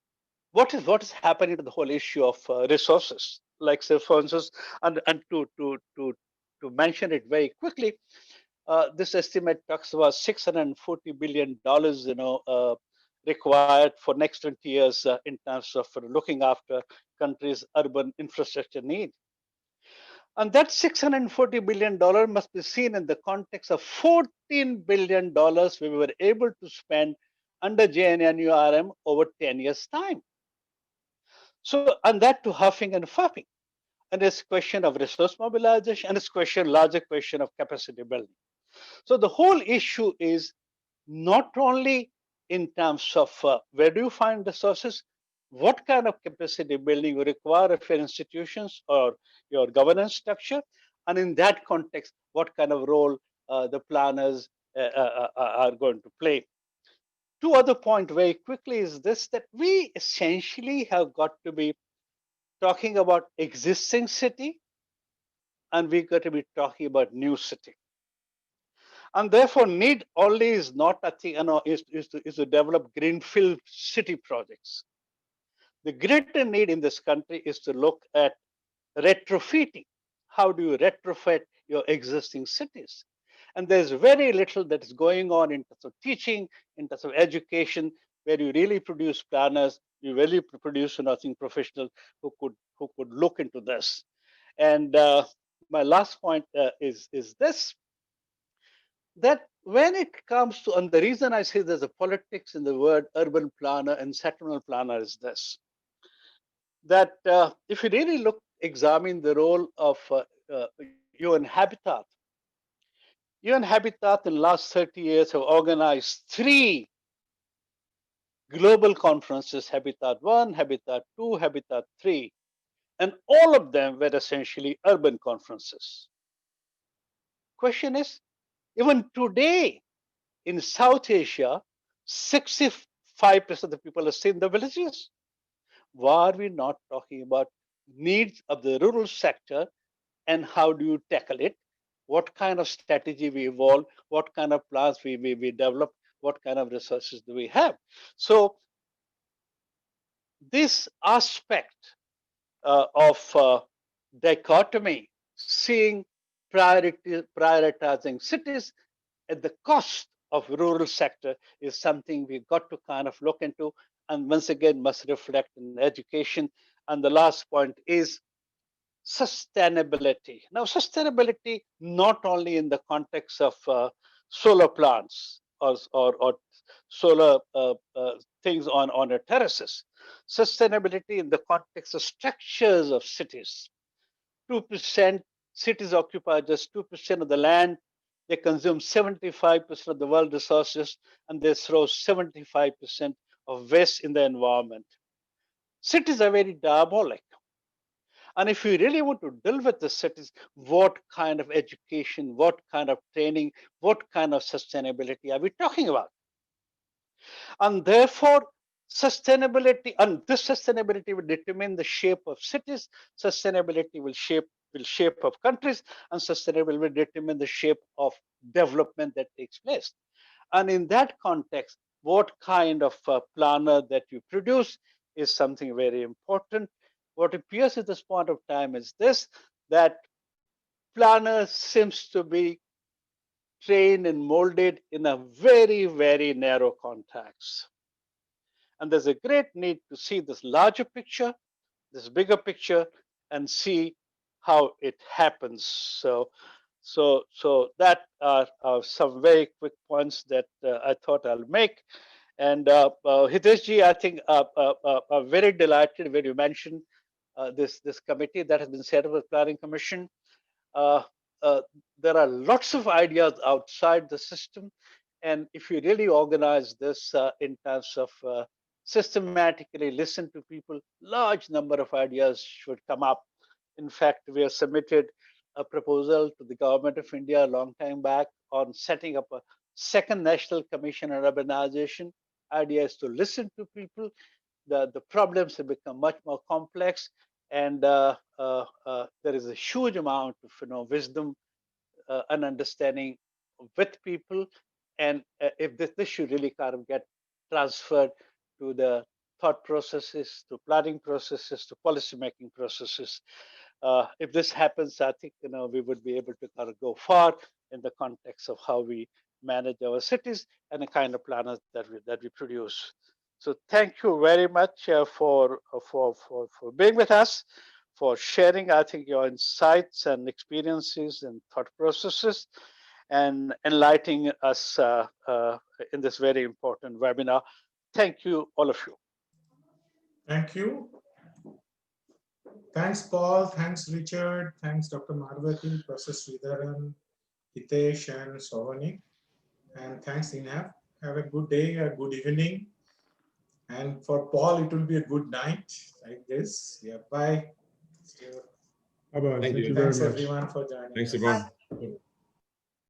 what is happening to the whole issue of resources, like say for instance, and to mention it very quickly, this estimate talks about $640 billion, required for next 20 years in terms of looking after countries' urban infrastructure need. And that $640 billion must be seen in the context of $14 billion we were able to spend under JNNURM over 10 years' time. So, and that to huffing and puffing. And it's a question of resource mobilization, and it's larger question of capacity building. So the whole issue is not only in terms of where do you find resources, what kind of capacity building you require of your institutions or your governance structure, and in that context, what kind of role the planners are going to play. Two other points very quickly is this, that we essentially have got to be talking about existing city, and we got to be talking about new city. And therefore, need only is not a thing, is to develop greenfield city projects. The greater need in this country is to look at retrofitting. How do you retrofit your existing cities? And there's very little that is going on in terms of teaching, in terms of education, where you really produce planners, you really produce nursing professionals who could look into this. And my last point is this, that when it comes to, and the reason I say there's a politics in the word urban planner and settlement planner is this, that if you really examine the role of UN Habitat, UN Habitat in the last 30 years have organized 3 global conferences, Habitat 1, Habitat 2, Habitat 3, and all of them were essentially urban conferences. Question is, even today, in South Asia, 65% of the people are still in the villages. Why are we not talking about needs of the rural sector and how do you tackle it? What kind of strategy we evolve? What kind of plans we develop? What kind of resources do we have? So this aspect of dichotomy, seeing prioritizing cities at the cost of rural sector is something we've got to kind of look into, and once again must reflect in education. And the last point is sustainability. Now, sustainability not only in the context of solar plants or solar things on your terraces, sustainability in the context of structures of cities. 2% cities occupy just 2% of the land. They consume 75% of the world resources, and they throw 75% of waste in the environment. Cities are very diabolic. And if we really want to deal with the cities, what kind of education, what kind of training, what kind of sustainability are we talking about? And therefore, sustainability, and this sustainability will determine the shape of cities, sustainability will shape of countries, and sustainability will determine the shape of development that takes place. And in that context, what kind of planner that you produce is something very important. What appears at this point of time is this, that planner seems to be trained and molded in a very, very narrow context. And there's a great need to see this larger picture, this bigger picture, and see how it happens. So that are some very quick points that I thought I'll make. And Hitesh ji, I think very delighted when you mentioned this committee that has been set up with Planning Commission. Uh, there are lots of ideas outside the system, and if you really organize this in terms of systematically listen to people, large number of ideas should come up. In fact, we have submitted a proposal to the government of India a long time back on setting up a second national commission on urbanization. Idea is to listen to people. The problems have become much more complex, and there is a huge amount of wisdom and understanding with people. And if this should really kind of get transferred to the thought processes, to planning processes, to policy making processes. If this happens, I think we would be able to kind of go far in the context of how we manage our cities and the kind of planners that we produce. So thank you very much for being with us, for sharing, I think, your insights and experiences and thought processes, and enlightening us in this very important webinar. Thank you, all of you. Thank you. Thanks, Paul. Thanks, Richard. Thanks, Dr. Maryati, Professor Sridharan, Hitesh, and Sovani. And thanks, INHAF. Have a good day, a good evening. And for Paul, it will be a good night like this. Yeah, bye. Bye-bye. Thank you. You very Thanks, much. everyone, for joining Thanks, us. everyone.